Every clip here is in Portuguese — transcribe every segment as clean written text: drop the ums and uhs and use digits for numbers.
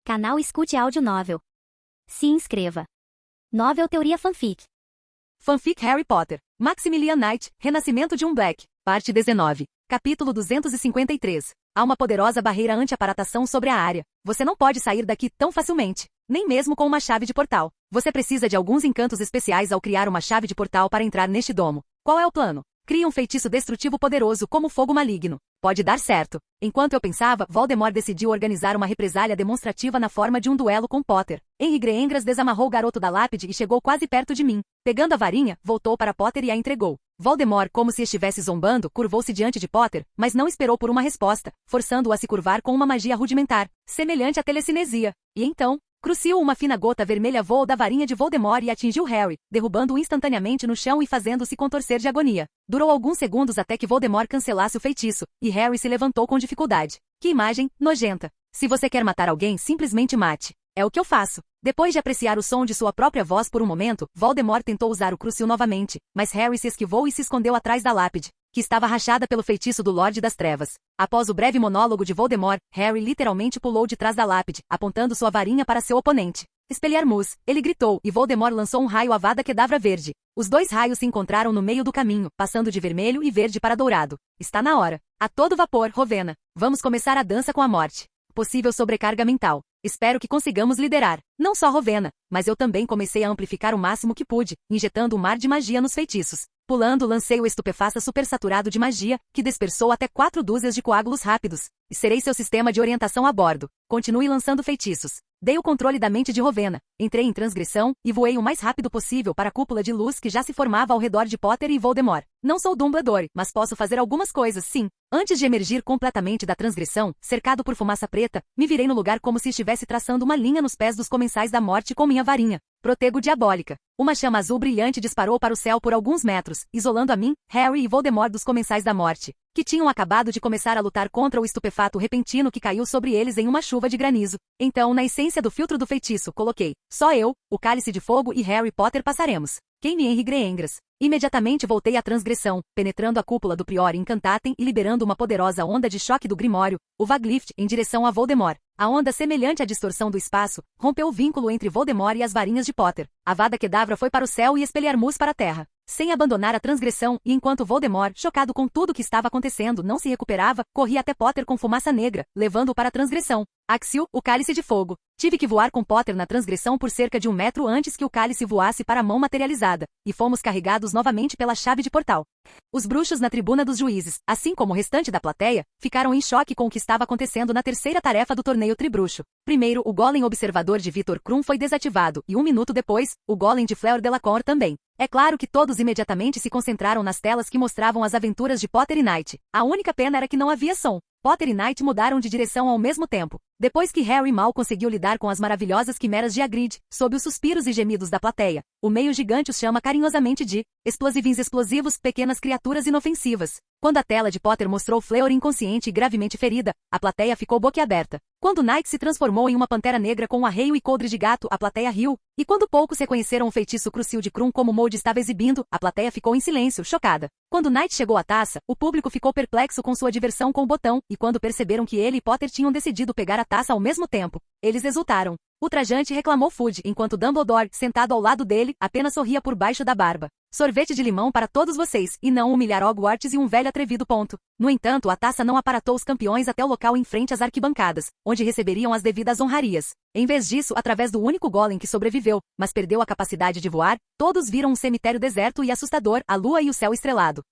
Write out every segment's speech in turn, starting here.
Canal Escute Áudio Novel. Se inscreva. Novel Teoria Fanfic. Fanfic Harry Potter, Maximilian Knight, Renascimento de um Black, parte 19, capítulo 253. Há uma poderosa barreira anti-aparatação sobre a área. Você não pode sair daqui tão facilmente, nem mesmo com uma chave de portal. Você precisa de alguns encantos especiais ao criar uma chave de portal para entrar neste domo. Qual é o plano? Crie um feitiço destrutivo poderoso como fogo maligno. Pode dar certo. Enquanto eu pensava, Voldemort decidiu organizar uma represália demonstrativa na forma de um duelo com Potter. Henry Greyangras desamarrou o garoto da lápide e chegou quase perto de mim. Pegando a varinha, voltou para Potter e a entregou. Voldemort, como se estivesse zombando, curvou-se diante de Potter, mas não esperou por uma resposta, forçando-o a se curvar com uma magia rudimentar, semelhante à telecinesia. E então, Cruciu uma fina gota vermelha voou da varinha de Voldemort e atingiu Harry, derrubando-o instantaneamente no chão e fazendo-se contorcer de agonia. Durou alguns segundos até que Voldemort cancelasse o feitiço, e Harry se levantou com dificuldade. Que imagem nojenta! Se você quer matar alguém, simplesmente mate. É o que eu faço. Depois de apreciar o som de sua própria voz por um momento, Voldemort tentou usar o Crucio novamente, mas Harry se esquivou e se escondeu atrás da lápide, que estava rachada pelo feitiço do Lorde das Trevas. Após o breve monólogo de Voldemort, Harry literalmente pulou de trás da lápide, apontando sua varinha para seu oponente. Expelliarmus! Ele gritou, e Voldemort lançou um raio Avada Kedavra verde. Os dois raios se encontraram no meio do caminho, passando de vermelho e verde para dourado. Está na hora. A todo vapor, Rowena. Vamos começar a dança com a morte. Possível sobrecarga mental. Espero que consigamos liderar. Não só Rowena, mas eu também comecei a amplificar o máximo que pude, injetando um mar de magia nos feitiços. Pulando, lancei o estupefaça supersaturado de magia, que dispersou até 4 dúzias de coágulos rápidos. E serei seu sistema de orientação a bordo. Continue lançando feitiços. Dei o controle da mente de Rowena, entrei em transgressão, e voei o mais rápido possível para a cúpula de luz que já se formava ao redor de Potter e Voldemort. Não sou Dumbledore, mas posso fazer algumas coisas, sim. Antes de emergir completamente da transgressão, cercado por fumaça preta, me virei no lugar como se estivesse traçando uma linha nos pés dos comensais da morte com minha varinha. Protego diabólica. Uma chama azul brilhante disparou para o céu por alguns metros, isolando a mim, Harry e Voldemort dos comensais da morte, que tinham acabado de começar a lutar contra o estupefato repentino que caiu sobre eles em uma chuva de granizo. Então, na essência do filtro do feitiço, coloquei: só eu, o cálice de fogo e Harry Potter passaremos. Quem-me Henry Greyangras. Imediatamente voltei à transgressão, penetrando a cúpula do Prior Incantatem e liberando uma poderosa onda de choque do Grimório, o Vaglift, em direção a Voldemort. A onda, semelhante à distorção do espaço, rompeu o vínculo entre Voldemort e as varinhas de Potter. Avada Kedavra foi para o céu e Expelliarmus para a terra. Sem abandonar a transgressão, e enquanto Voldemort, chocado com tudo o que estava acontecendo, não se recuperava, corri até Potter com fumaça negra, levando-o para a transgressão. Axil, o cálice de fogo. Tive que voar com Potter na transgressão por cerca de 1 metro antes que o cálice voasse para a mão materializada, e fomos carregados novamente pela chave de portal. Os bruxos na tribuna dos juízes, assim como o restante da plateia, ficaram em choque com o que estava acontecendo na terceira tarefa do torneio tribruxo. Primeiro, o golem observador de Victor Krum foi desativado, e 1 minuto depois, o golem de Fleur Delacour também. É claro que todos imediatamente se concentraram nas telas que mostravam as aventuras de Potter e Knight. A única pena era que não havia som. Potter e Knight mudaram de direção ao mesmo tempo. Depois que Harry mal conseguiu lidar com as maravilhosas quimeras de Hagrid, sob os suspiros e gemidos da plateia, o meio gigante os chama carinhosamente de explosivins explosivos, pequenas criaturas inofensivas. Quando a tela de Potter mostrou Fleur inconsciente e gravemente ferida, a plateia ficou boquiaberta. Quando Knight se transformou em uma pantera negra com um arreio e coldre de gato, a plateia riu. E quando poucos reconheceram o feitiço Crucio de Krum como Molde estava exibindo, a plateia ficou em silêncio, chocada. Quando Knight chegou à taça, o público ficou perplexo com sua diversão com o botão, e quando perceberam que ele e Potter tinham decidido pegar a taça ao mesmo tempo, eles exultaram. O trajante reclamou Fudge, enquanto Dumbledore, sentado ao lado dele, apenas sorria por baixo da barba. Sorvete de limão para todos vocês, e não humilhar Hogwarts e um velho atrevido ponto. No entanto, a taça não aparatou os campeões até o local em frente às arquibancadas, onde receberiam as devidas honrarias. Em vez disso, através do único golem que sobreviveu, mas perdeu a capacidade de voar, todos viram um cemitério deserto e assustador, a lua e o céu estrelado.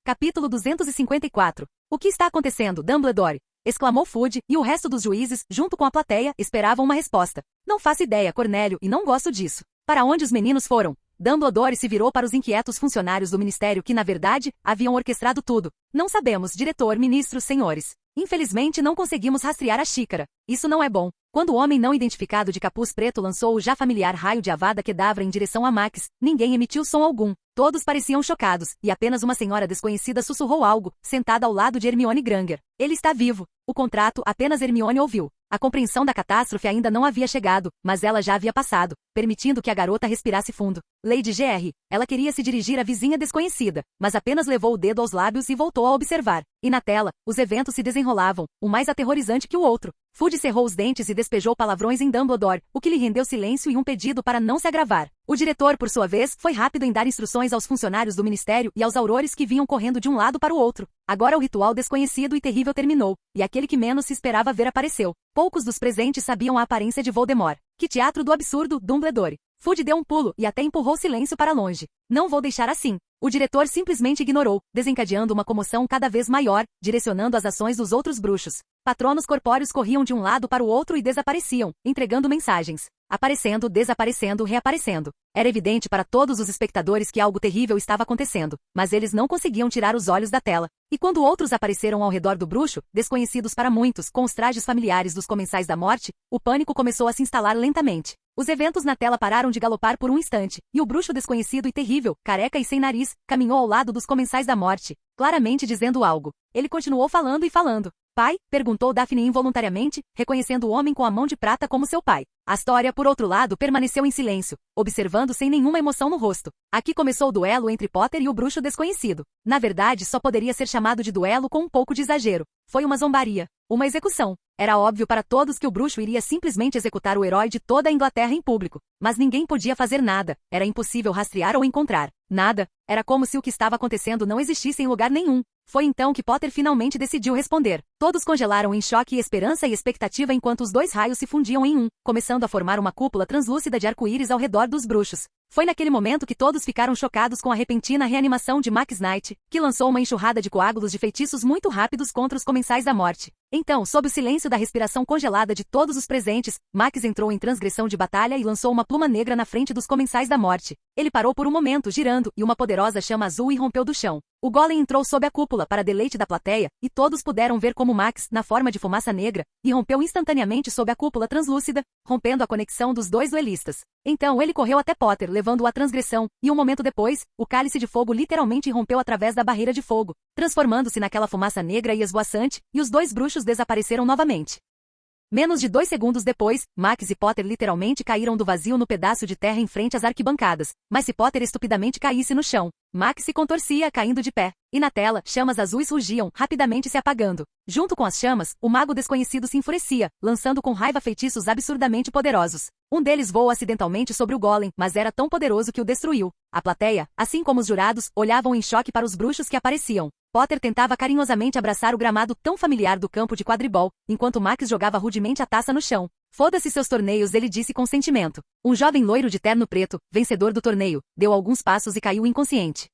Capítulo 254. O que está acontecendo, Dumbledore? Exclamou Fudge, e o resto dos juízes, junto com a plateia, esperavam uma resposta. Não faço ideia, Cornélio, e não gosto disso. Para onde os meninos foram? Dumbledore se virou para os inquietos funcionários do ministério que, na verdade, haviam orquestrado tudo. Não sabemos, diretor, ministros, senhores. Infelizmente não conseguimos rastrear a xícara. Isso não é bom. Quando o homem não identificado de capuz preto lançou o já familiar raio de Avada Kedavra em direção a Max, ninguém emitiu som algum. Todos pareciam chocados, e apenas uma senhora desconhecida sussurrou algo, sentada ao lado de Hermione Granger. Ele está vivo. O contrato, apenas Hermione ouviu. A compreensão da catástrofe ainda não havia chegado, mas ela já havia passado, permitindo que a garota respirasse fundo. Lady Gr. Ela queria se dirigir à vizinha desconhecida, mas apenas levou o dedo aos lábios e voltou a observar. E na tela, os eventos se desenrolavam, um mais aterrorizante que o outro. Fudge cerrou os dentes e despejou palavrões em Dumbledore, o que lhe rendeu silêncio e um pedido para não se agravar. O diretor, por sua vez, foi rápido em dar instruções aos funcionários do ministério e aos aurores que vinham correndo de um lado para o outro. Agora o ritual desconhecido e terrível terminou, e aquele que menos se esperava ver apareceu. Poucos dos presentes sabiam a aparência de Voldemort. Que teatro do absurdo, Dumbledore! Fudge deu um pulo e até empurrou silêncio para longe. Não vou deixar assim. O diretor simplesmente ignorou, desencadeando uma comoção cada vez maior, direcionando as ações dos outros bruxos. Patronos corpóreos corriam de um lado para o outro e desapareciam, entregando mensagens. Aparecendo, desaparecendo, reaparecendo. Era evidente para todos os espectadores que algo terrível estava acontecendo, mas eles não conseguiam tirar os olhos da tela. E quando outros apareceram ao redor do bruxo, desconhecidos para muitos, com os trajes familiares dos Comensais da Morte, o pânico começou a se instalar lentamente. Os eventos na tela pararam de galopar por um instante, e o bruxo desconhecido e terrível, careca e sem nariz, caminhou ao lado dos Comensais da Morte, claramente dizendo algo. Ele continuou falando e falando. Pai? Perguntou Daphne involuntariamente, reconhecendo o homem com a mão de prata como seu pai. Astoria, por outro lado, permaneceu em silêncio, observando sem nenhuma emoção no rosto. Aqui começou o duelo entre Potter e o bruxo desconhecido. Na verdade, só poderia ser chamado de duelo com um pouco de exagero. Foi uma zombaria. Uma execução. Era óbvio para todos que o bruxo iria simplesmente executar o herói de toda a Inglaterra em público. Mas ninguém podia fazer nada. Era impossível rastrear ou encontrar. Nada. Era como se o que estava acontecendo não existisse em lugar nenhum. Foi então que Potter finalmente decidiu responder. Todos congelaram em choque e esperança e expectativa enquanto os dois raios se fundiam em um, começando a formar uma cúpula translúcida de arco-íris ao redor dos bruxos. Foi naquele momento que todos ficaram chocados com a repentina reanimação de Max Knight, que lançou uma enxurrada de coágulos de feitiços muito rápidos contra os Comensais da Morte. Então, sob o silêncio da respiração congelada de todos os presentes, Max entrou em transgressão de batalha e lançou uma pluma negra na frente dos Comensais da Morte. Ele parou por um momento, girando, e uma poderosa chama azul irrompeu do chão. O golem entrou sob a cúpula para deleite da plateia, e todos puderam ver como Max, na forma de fumaça negra, irrompeu instantaneamente sob a cúpula translúcida, rompendo a conexão dos dois duelistas. Então ele correu até Potter, levando-o à transgressão, e um momento depois, o cálice de fogo literalmente irrompeu através da barreira de fogo, transformando-se naquela fumaça negra e esvoaçante, e os dois bruxos desapareceram novamente. Menos de 2 segundos depois, Max e Potter literalmente caíram do vazio no pedaço de terra em frente às arquibancadas. Mas se Potter estupidamente caísse no chão, Max se contorcia, caindo de pé. E na tela, chamas azuis rugiam, rapidamente se apagando. Junto com as chamas, o mago desconhecido se enfurecia, lançando com raiva feitiços absurdamente poderosos. Um deles voou acidentalmente sobre o golem, mas era tão poderoso que o destruiu. A plateia, assim como os jurados, olhavam em choque para os bruxos que apareciam. Potter tentava carinhosamente abraçar o gramado tão familiar do campo de quadribol, enquanto Max jogava rudemente a taça no chão. Foda-se seus torneios, ele disse com sentimento. Um jovem loiro de terno preto, vencedor do torneio, deu alguns passos e caiu inconsciente.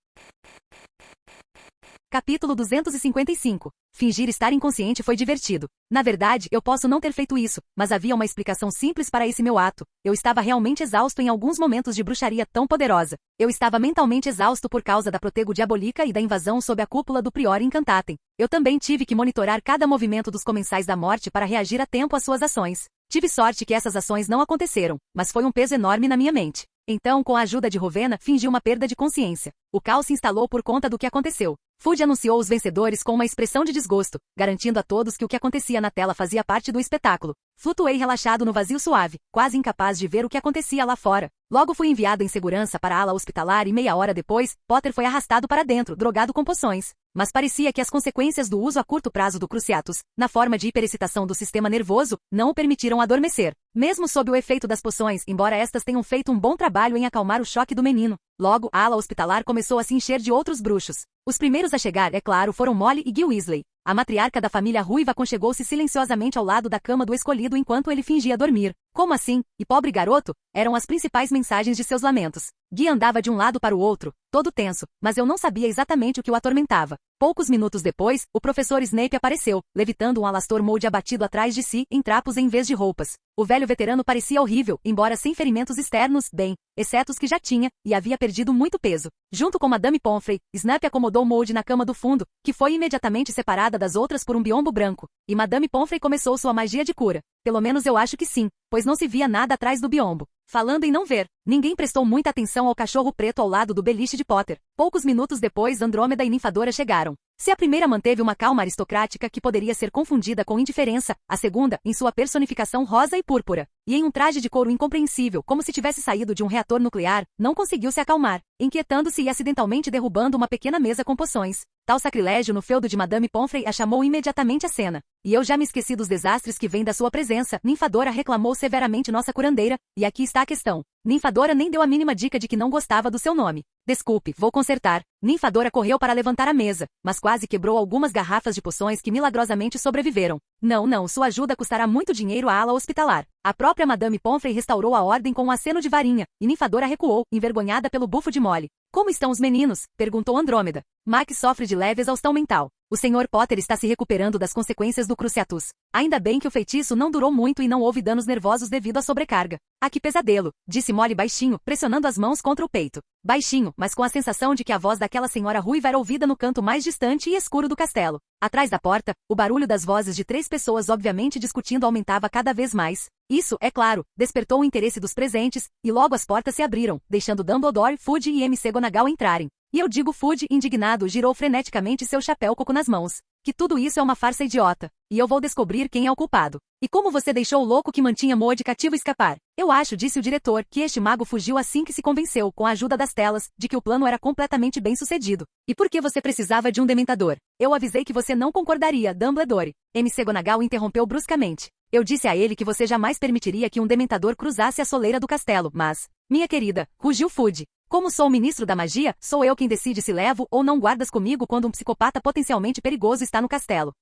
Capítulo 255. Fingir estar inconsciente foi divertido. Na verdade, eu posso não ter feito isso, mas havia uma explicação simples para esse meu ato. Eu estava realmente exausto em alguns momentos de bruxaria tão poderosa. Eu estava mentalmente exausto por causa da Protego Diabolica e da invasão sob a cúpula do Prior Incantatem. Eu também tive que monitorar cada movimento dos Comensais da Morte para reagir a tempo às suas ações. Tive sorte que essas ações não aconteceram, mas foi um peso enorme na minha mente. Então, com a ajuda de Rowena, fingi uma perda de consciência. O caos se instalou por conta do que aconteceu. Fudge anunciou os vencedores com uma expressão de desgosto, garantindo a todos que o que acontecia na tela fazia parte do espetáculo. Flutuei relaxado no vazio suave, quase incapaz de ver o que acontecia lá fora. Logo fui enviado em segurança para a ala hospitalar e meia hora depois, Potter foi arrastado para dentro, drogado com poções. Mas parecia que as consequências do uso a curto prazo do Cruciatus, na forma de hiperexcitação do sistema nervoso, não o permitiram adormecer. Mesmo sob o efeito das poções, embora estas tenham feito um bom trabalho em acalmar o choque do menino. Logo, a ala hospitalar começou a se encher de outros bruxos. Os primeiros a chegar, é claro, foram Molly e Gil Weasley. A matriarca da família ruiva aconchegou-se silenciosamente ao lado da cama do escolhido enquanto ele fingia dormir. Como assim? E pobre garoto? Eram as principais mensagens de seus lamentos. Guy andava de um lado para o outro, todo tenso, mas eu não sabia exatamente o que o atormentava. Poucos minutos depois, o professor Snape apareceu, levitando um Alastor Mold abatido atrás de si, em trapos em vez de roupas. O velho veterano parecia horrível, embora sem ferimentos externos, bem, exceto os que já tinha, e havia perdido muito peso. Junto com Madame Pomfrey, Snape acomodou Mold na cama do fundo, que foi imediatamente separada das outras por um biombo branco, e Madame Pomfrey começou sua magia de cura. Pelo menos eu acho que sim, pois não se via nada atrás do biombo. Falando em não ver, ninguém prestou muita atenção ao cachorro preto ao lado do beliche de Potter. Poucos minutos depois, Andrômeda e Ninfadora chegaram. Se a primeira manteve uma calma aristocrática que poderia ser confundida com indiferença, a segunda, em sua personificação rosa e púrpura, e em um traje de couro incompreensível, como se tivesse saído de um reator nuclear, não conseguiu se acalmar, inquietando-se e acidentalmente derrubando uma pequena mesa com poções. Tal sacrilégio no feudo de Madame Pomfrey a chamou imediatamente à cena. E eu já me esqueci dos desastres que vêm da sua presença. Ninfadora reclamou severamente nossa curandeira, e aqui está a questão. Ninfadora nem deu a mínima dica de que não gostava do seu nome. Desculpe, vou consertar. Ninfadora correu para levantar a mesa, mas quase quebrou algumas garrafas de poções que milagrosamente sobreviveram. Não, sua ajuda custará muito dinheiro à ala hospitalar. A própria Madame Pomfrey restaurou a ordem com um aceno de varinha, e Ninfadora recuou, envergonhada pelo bufo de Molly. Como estão os meninos? Perguntou Andrômeda. Max sofre de leve exaustão mental. O Sr. Potter está se recuperando das consequências do Cruciatus. Ainda bem que o feitiço não durou muito e não houve danos nervosos devido à sobrecarga. Ah, que pesadelo, disse Molly baixinho, pressionando as mãos contra o peito. Baixinho, mas com a sensação de que a voz daquela senhora ruiva era ouvida no canto mais distante e escuro do castelo. Atrás da porta, o barulho das vozes de 3 pessoas obviamente discutindo aumentava cada vez mais. Isso, é claro, despertou o interesse dos presentes, e logo as portas se abriram, deixando Dumbledore, Fudge e McGonagall entrarem. E eu digo Fudge, indignado, girou freneticamente seu chapéu coco nas mãos. Que tudo isso é uma farsa idiota. E eu vou descobrir quem é o culpado. E como você deixou o louco que mantinha Moody cativo escapar? Eu acho, disse o diretor, que este mago fugiu assim que se convenceu, com a ajuda das telas, de que o plano era completamente bem sucedido. E por que você precisava de um dementador? Eu avisei que você não concordaria, Dumbledore. McGonagall interrompeu bruscamente. Eu disse a ele que você jamais permitiria que um dementador cruzasse a soleira do castelo, mas... Minha querida, rugiu Fudge. Como sou o ministro da magia, sou eu quem decide se levo ou não guardas comigo quando um psicopata potencialmente perigoso está no castelo.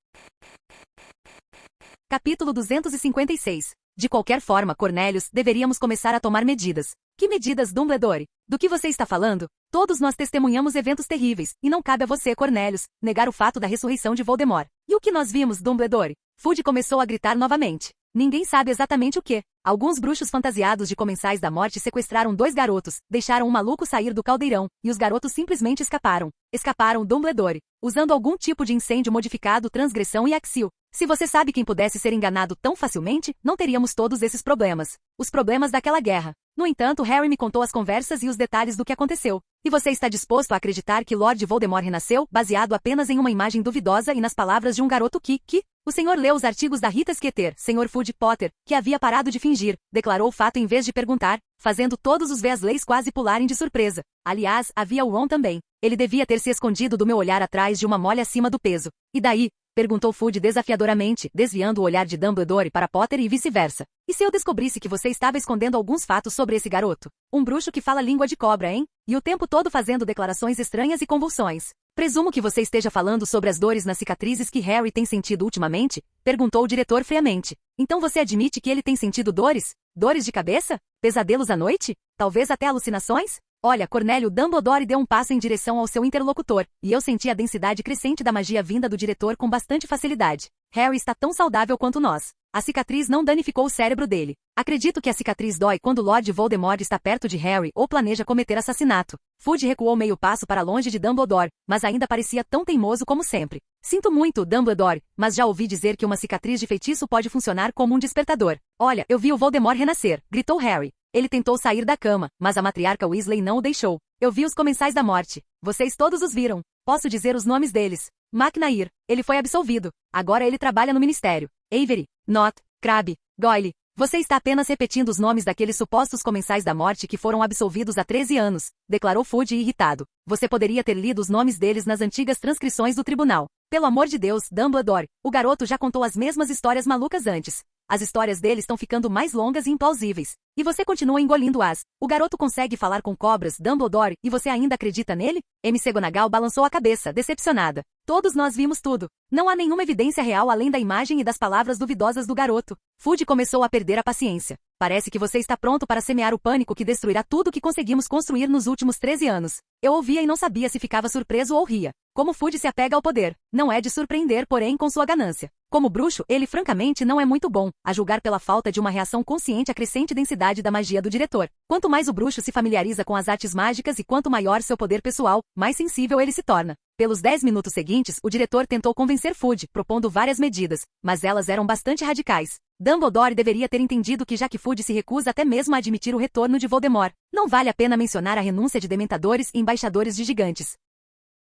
Capítulo 256. De qualquer forma, Cornelius, deveríamos começar a tomar medidas. Que medidas, Dumbledore? Do que você está falando? Todos nós testemunhamos eventos terríveis, e não cabe a você, Cornelius, negar o fato da ressurreição de Voldemort. E o que nós vimos, Dumbledore? Fudge começou a gritar novamente. Ninguém sabe exatamente o que. Alguns bruxos fantasiados de comensais da morte sequestraram 2 garotos, deixaram um maluco sair do caldeirão, e os garotos simplesmente escaparam. Escaparam, Dumbledore, usando algum tipo de incêndio modificado, transgressão e axil. Se você sabe quem pudesse ser enganado tão facilmente, não teríamos todos esses problemas. Os problemas daquela guerra. No entanto, Harry me contou as conversas e os detalhes do que aconteceu. E você está disposto a acreditar que Lord Voldemort renasceu, baseado apenas em uma imagem duvidosa e nas palavras de um garoto que... O senhor leu os artigos da Rita Skeeter, Sr. Fudge Potter, que havia parado de fingir, declarou o fato em vez de perguntar, fazendo todos os Weasleys quase pularem de surpresa. Aliás, havia o Ron também. Ele devia ter se escondido do meu olhar atrás de uma molha acima do peso. E daí? Perguntou Fudge desafiadoramente, desviando o olhar de Dumbledore para Potter e vice-versa. E se eu descobrisse que você estava escondendo alguns fatos sobre esse garoto? Um bruxo que fala língua de cobra, hein? E o tempo todo fazendo declarações estranhas e convulsões. Presumo que você esteja falando sobre as dores nas cicatrizes que Harry tem sentido ultimamente? Perguntou o diretor friamente. Então você admite que ele tem sentido dores? Dores de cabeça? Pesadelos à noite? Talvez até alucinações? Olha, Cornélio, Dumbledore deu um passo em direção ao seu interlocutor, e eu senti a densidade crescente da magia vinda do diretor com bastante facilidade. Harry está tão saudável quanto nós. A cicatriz não danificou o cérebro dele. Acredito que a cicatriz dói quando Lord Voldemort está perto de Harry ou planeja cometer assassinato. Fudge recuou meio passo para longe de Dumbledore, mas ainda parecia tão teimoso como sempre. Sinto muito, Dumbledore, mas já ouvi dizer que uma cicatriz de feitiço pode funcionar como um despertador. Olha, eu vi o Voldemort renascer, gritou Harry. Ele tentou sair da cama, mas a matriarca Weasley não o deixou. Eu vi os comensais da morte. Vocês todos os viram. Posso dizer os nomes deles. McNair. Ele foi absolvido. Agora ele trabalha no ministério. Avery. Nott. Crabbe. Goyle. Você está apenas repetindo os nomes daqueles supostos comensais da morte que foram absolvidos há 13 anos, declarou Fudge irritado. Você poderia ter lido os nomes deles nas antigas transcrições do tribunal. Pelo amor de Deus, Dumbledore, o garoto já contou as mesmas histórias malucas antes. As histórias dele estão ficando mais longas e implausíveis. E você continua engolindo-as. O garoto consegue falar com cobras, Dumbledore, e você ainda acredita nele? McGonagall balançou a cabeça, decepcionada. Todos nós vimos tudo. Não há nenhuma evidência real além da imagem e das palavras duvidosas do garoto. Fudge começou a perder a paciência. Parece que você está pronto para semear o pânico que destruirá tudo que conseguimos construir nos últimos 13 anos. Eu ouvia e não sabia se ficava surpreso ou ria. Como Fudge se apega ao poder. Não é de surpreender, porém, com sua ganância. Como bruxo, ele francamente não é muito bom, a julgar pela falta de uma reação consciente à crescente densidade da magia do diretor. Quanto mais o bruxo se familiariza com as artes mágicas e quanto maior seu poder pessoal, mais sensível ele se torna. Pelos 10 minutos seguintes, o diretor tentou convencer Fudge, propondo várias medidas, mas elas eram bastante radicais. Dumbledore deveria ter entendido que já que Fudge se recusa até mesmo a admitir o retorno de Voldemort, não vale a pena mencionar a renúncia de dementadores e embaixadores de gigantes.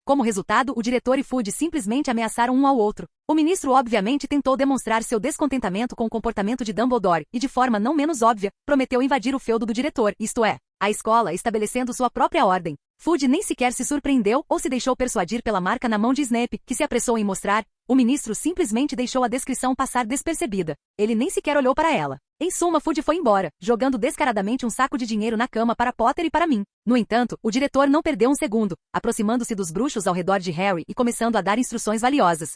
Como resultado, o diretor e Fudge simplesmente ameaçaram um ao outro. O ministro obviamente tentou demonstrar seu descontentamento com o comportamento de Dumbledore e, de forma não menos óbvia, prometeu invadir o feudo do diretor, isto é, a escola, estabelecendo sua própria ordem. Fudge nem sequer se surpreendeu ou se deixou persuadir pela marca na mão de Snape, que se apressou em mostrar. O ministro simplesmente deixou a descrição passar despercebida. Ele nem sequer olhou para ela. Em suma, Fudge foi embora, jogando descaradamente um saco de dinheiro na cama para Potter e para mim. No entanto, o diretor não perdeu um segundo, aproximando-se dos bruxos ao redor de Harry e começando a dar instruções valiosas.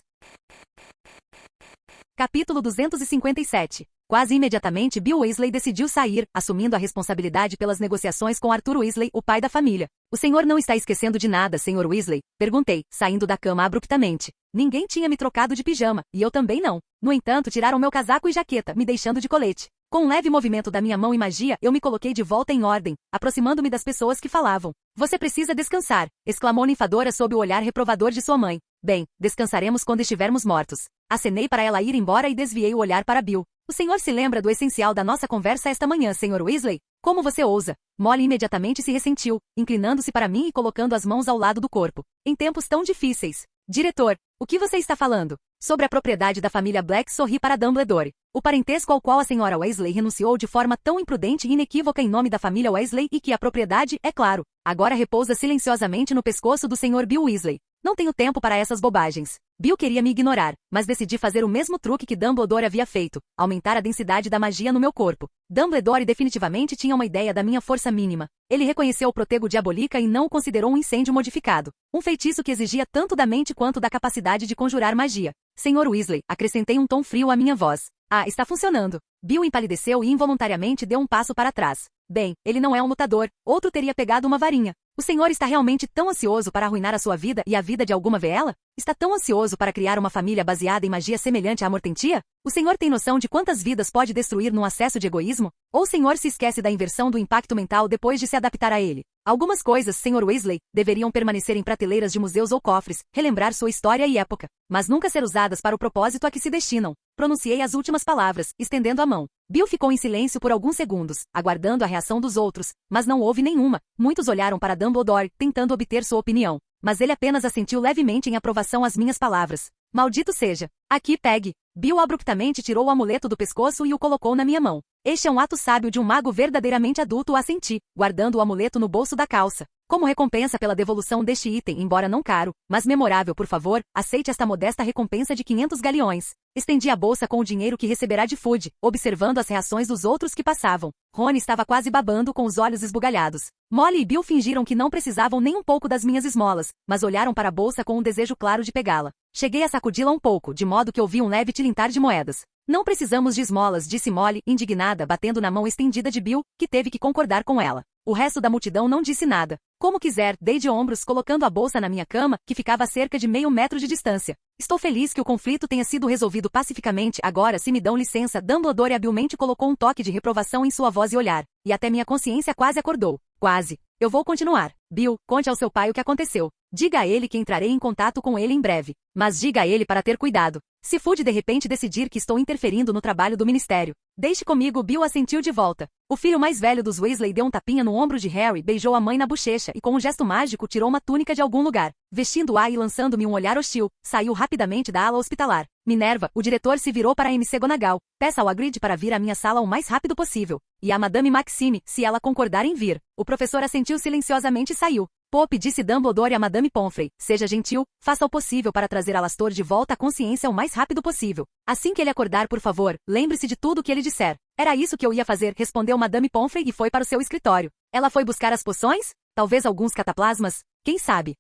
Capítulo 257. Quase imediatamente Bill Weasley decidiu sair, assumindo a responsabilidade pelas negociações com Arthur Weasley, o pai da família. O senhor não está esquecendo de nada, Sr. Weasley? Perguntei, saindo da cama abruptamente. Ninguém tinha me trocado de pijama, e eu também não. No entanto, tiraram meu casaco e jaqueta, me deixando de colete. Com um leve movimento da minha mão e magia, eu me coloquei de volta em ordem, aproximando-me das pessoas que falavam. Você precisa descansar, exclamou Ninfadora sob o olhar reprovador de sua mãe. Bem, descansaremos quando estivermos mortos. Acenei para ela ir embora e desviei o olhar para Bill. O senhor se lembra do essencial da nossa conversa esta manhã, Sr. Weasley? Como você ousa? Molly imediatamente se ressentiu, inclinando-se para mim e colocando as mãos ao lado do corpo. Em tempos tão difíceis. Diretor, o que você está falando? Sobre a propriedade da família Black, sorri para Dumbledore. O parentesco ao qual a senhora Weasley renunciou de forma tão imprudente e inequívoca em nome da família Weasley e que a propriedade, é claro, agora repousa silenciosamente no pescoço do Sr. Bill Weasley. Não tenho tempo para essas bobagens. Bill queria me ignorar, mas decidi fazer o mesmo truque que Dumbledore havia feito, aumentar a densidade da magia no meu corpo. Dumbledore definitivamente tinha uma ideia da minha força mínima. Ele reconheceu o protego diabólica e não o considerou um incêndio modificado. Um feitiço que exigia tanto da mente quanto da capacidade de conjurar magia. Sr. Weasley, acrescentei um tom frio à minha voz. Ah, está funcionando. Bill empalideceu e involuntariamente deu um passo para trás. Bem, ele não é um lutador, outro teria pegado uma varinha. O senhor está realmente tão ansioso para arruinar a sua vida e a vida de alguma veela? Está tão ansioso para criar uma família baseada em magia semelhante à Mortentia? O senhor tem noção de quantas vidas pode destruir num acesso de egoísmo? Ou o senhor se esquece da inversão do impacto mental depois de se adaptar a ele? Algumas coisas, Sr. Weasley, deveriam permanecer em prateleiras de museus ou cofres, relembrar sua história e época, mas nunca ser usadas para o propósito a que se destinam. Pronunciei as últimas palavras, estendendo a mão. Bill ficou em silêncio por alguns segundos, aguardando a reação dos outros, mas não houve nenhuma. Muitos olharam para Dumbledore, tentando obter sua opinião, mas ele apenas assentiu levemente em aprovação às minhas palavras. Maldito seja. Aqui, pegue. Bill abruptamente tirou o amuleto do pescoço e o colocou na minha mão. Este é um ato sábio de um mago verdadeiramente adulto, assenti, guardando o amuleto no bolso da calça. Como recompensa pela devolução deste item, embora não caro, mas memorável, por favor, aceite esta modesta recompensa de 500 galeões. Estendi a bolsa com o dinheiro que receberá de Fudge, observando as reações dos outros que passavam. Rony estava quase babando com os olhos esbugalhados. Molly e Bill fingiram que não precisavam nem um pouco das minhas esmolas, mas olharam para a bolsa com um desejo claro de pegá-la. Cheguei a sacudi-la um pouco, de modo que ouvi um leve tilintar de moedas. Não precisamos de esmolas, disse Molly, indignada, batendo na mão estendida de Bill, que teve que concordar com ela. O resto da multidão não disse nada. Como quiser, dei de ombros, colocando a bolsa na minha cama, que ficava a cerca de meio metro de distância. Estou feliz que o conflito tenha sido resolvido pacificamente. Agora, se me dão licença, Dumbledore habilmente colocou um toque de reprovação em sua voz e olhar, e até minha consciência quase acordou. Quase. Eu vou continuar. Bill, conte ao seu pai o que aconteceu. Diga a ele que entrarei em contato com ele em breve. Mas diga a ele para ter cuidado. Se Fudge de repente decidir que estou interferindo no trabalho do ministério. Deixe comigo, Bill assentiu de volta. O filho mais velho dos Weasley deu um tapinha no ombro de Harry, beijou a mãe na bochecha e com um gesto mágico tirou uma túnica de algum lugar. Vestindo-a e lançando-me um olhar hostil, saiu rapidamente da ala hospitalar. Minerva, o diretor se virou para MC Gonagal. Peça ao Hagrid para vir à minha sala o mais rápido possível. E a Madame Maxime, se ela concordar em vir. O professor assentiu silenciosamente e saiu. Pope, disse Dumbledore a Madame Pomfrey, seja gentil, faça o possível para trazer Alastor de volta à consciência o mais rápido possível. Assim que ele acordar, por favor, lembre-se de tudo o que ele disser. Era isso que eu ia fazer, respondeu Madame Pomfrey e foi para o seu escritório. Ela foi buscar as poções? Talvez alguns cataplasmas? Quem sabe?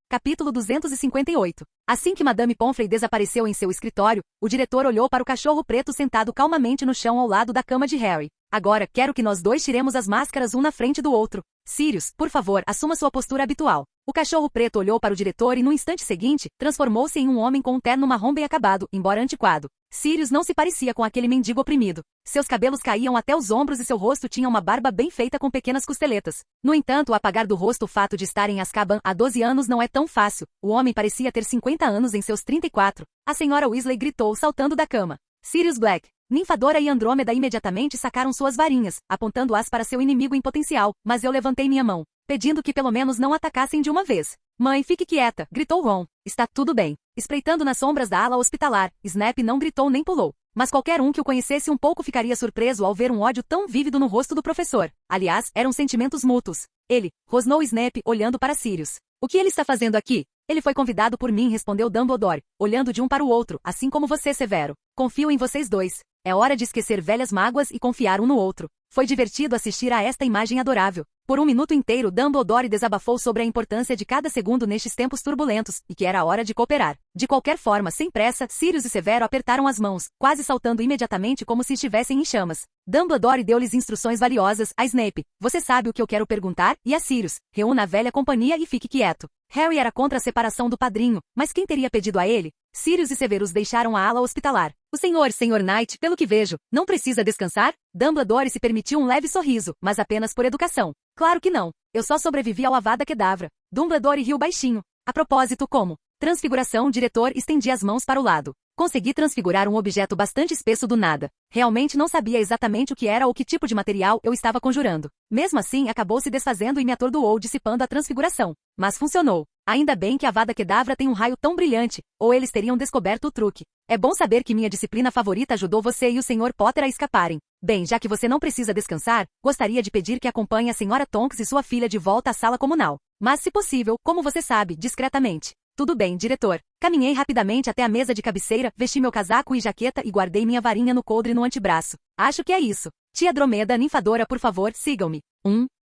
Capítulo 258. Assim que Madame Pomfrey desapareceu em seu escritório, o diretor olhou para o cachorro preto sentado calmamente no chão ao lado da cama de Harry. Agora, quero que nós dois tiremos as máscaras um na frente do outro. Sirius, por favor, assuma sua postura habitual. O cachorro preto olhou para o diretor e no instante seguinte, transformou-se em um homem com um terno marrom bem acabado, embora antiquado. Sirius não se parecia com aquele mendigo oprimido. Seus cabelos caíam até os ombros e seu rosto tinha uma barba bem feita com pequenas costeletas. No entanto, apagar do rosto o fato de estar em Azkaban há 12 anos não é tão fácil. O homem parecia ter 50 anos em seus 34. A senhora Weasley gritou, saltando da cama. Sirius Black. Ninfadora e Andrômeda imediatamente sacaram suas varinhas, apontando-as para seu inimigo em potencial, mas eu levantei minha mão, pedindo que pelo menos não atacassem de uma vez. Mãe, fique quieta, gritou Ron. Está tudo bem. Espreitando nas sombras da ala hospitalar, Snape não gritou nem pulou. Mas qualquer um que o conhecesse um pouco ficaria surpreso ao ver um ódio tão vívido no rosto do professor. Aliás, eram sentimentos mútuos. Ele, rosnou Snape, olhando para Sirius. O que ele está fazendo aqui? Ele foi convidado por mim, respondeu Dumbledore, olhando de um para o outro, assim como você, Severo. Confio em vocês dois. É hora de esquecer velhas mágoas e confiar um no outro. Foi divertido assistir a esta imagem adorável. Por um minuto inteiro, Dumbledore desabafou sobre a importância de cada segundo nestes tempos turbulentos, e que era hora de cooperar. De qualquer forma, sem pressa, Sirius e Severo apertaram as mãos, quase saltando imediatamente como se estivessem em chamas. Dumbledore deu-lhes instruções valiosas a Snape. Você sabe o que eu quero perguntar? E a Sirius. Reúna a velha companhia e fique quieto. Harry era contra a separação do padrinho, mas quem teria pedido a ele? Sirius e Severus deixaram a ala hospitalar. O senhor, Sr. Knight, pelo que vejo, não precisa descansar? Dumbledore se permitiu um leve sorriso, mas apenas por educação. Claro que não. Eu só sobrevivi ao Avada Kedavra. Dumbledore riu baixinho. A propósito, como? Transfiguração, diretor estendia as mãos para o lado. Consegui transfigurar um objeto bastante espesso do nada. Realmente não sabia exatamente o que era ou que tipo de material eu estava conjurando. Mesmo assim, acabou se desfazendo e me atordoou dissipando a transfiguração. Mas funcionou. Ainda bem que a Avada Kedavra tem um raio tão brilhante, ou eles teriam descoberto o truque. É bom saber que minha disciplina favorita ajudou você e o Sr. Potter a escaparem. Bem, já que você não precisa descansar, gostaria de pedir que acompanhe a Sra. Tonks e sua filha de volta à sala comunal. Mas, se possível, como você sabe, discretamente. Tudo bem, diretor. Caminhei rapidamente até a mesa de cabeceira, vesti meu casaco e jaqueta e guardei minha varinha no coldre no antebraço. Acho que é isso. Tia Dromeda, ninfadora, por favor, sigam-me.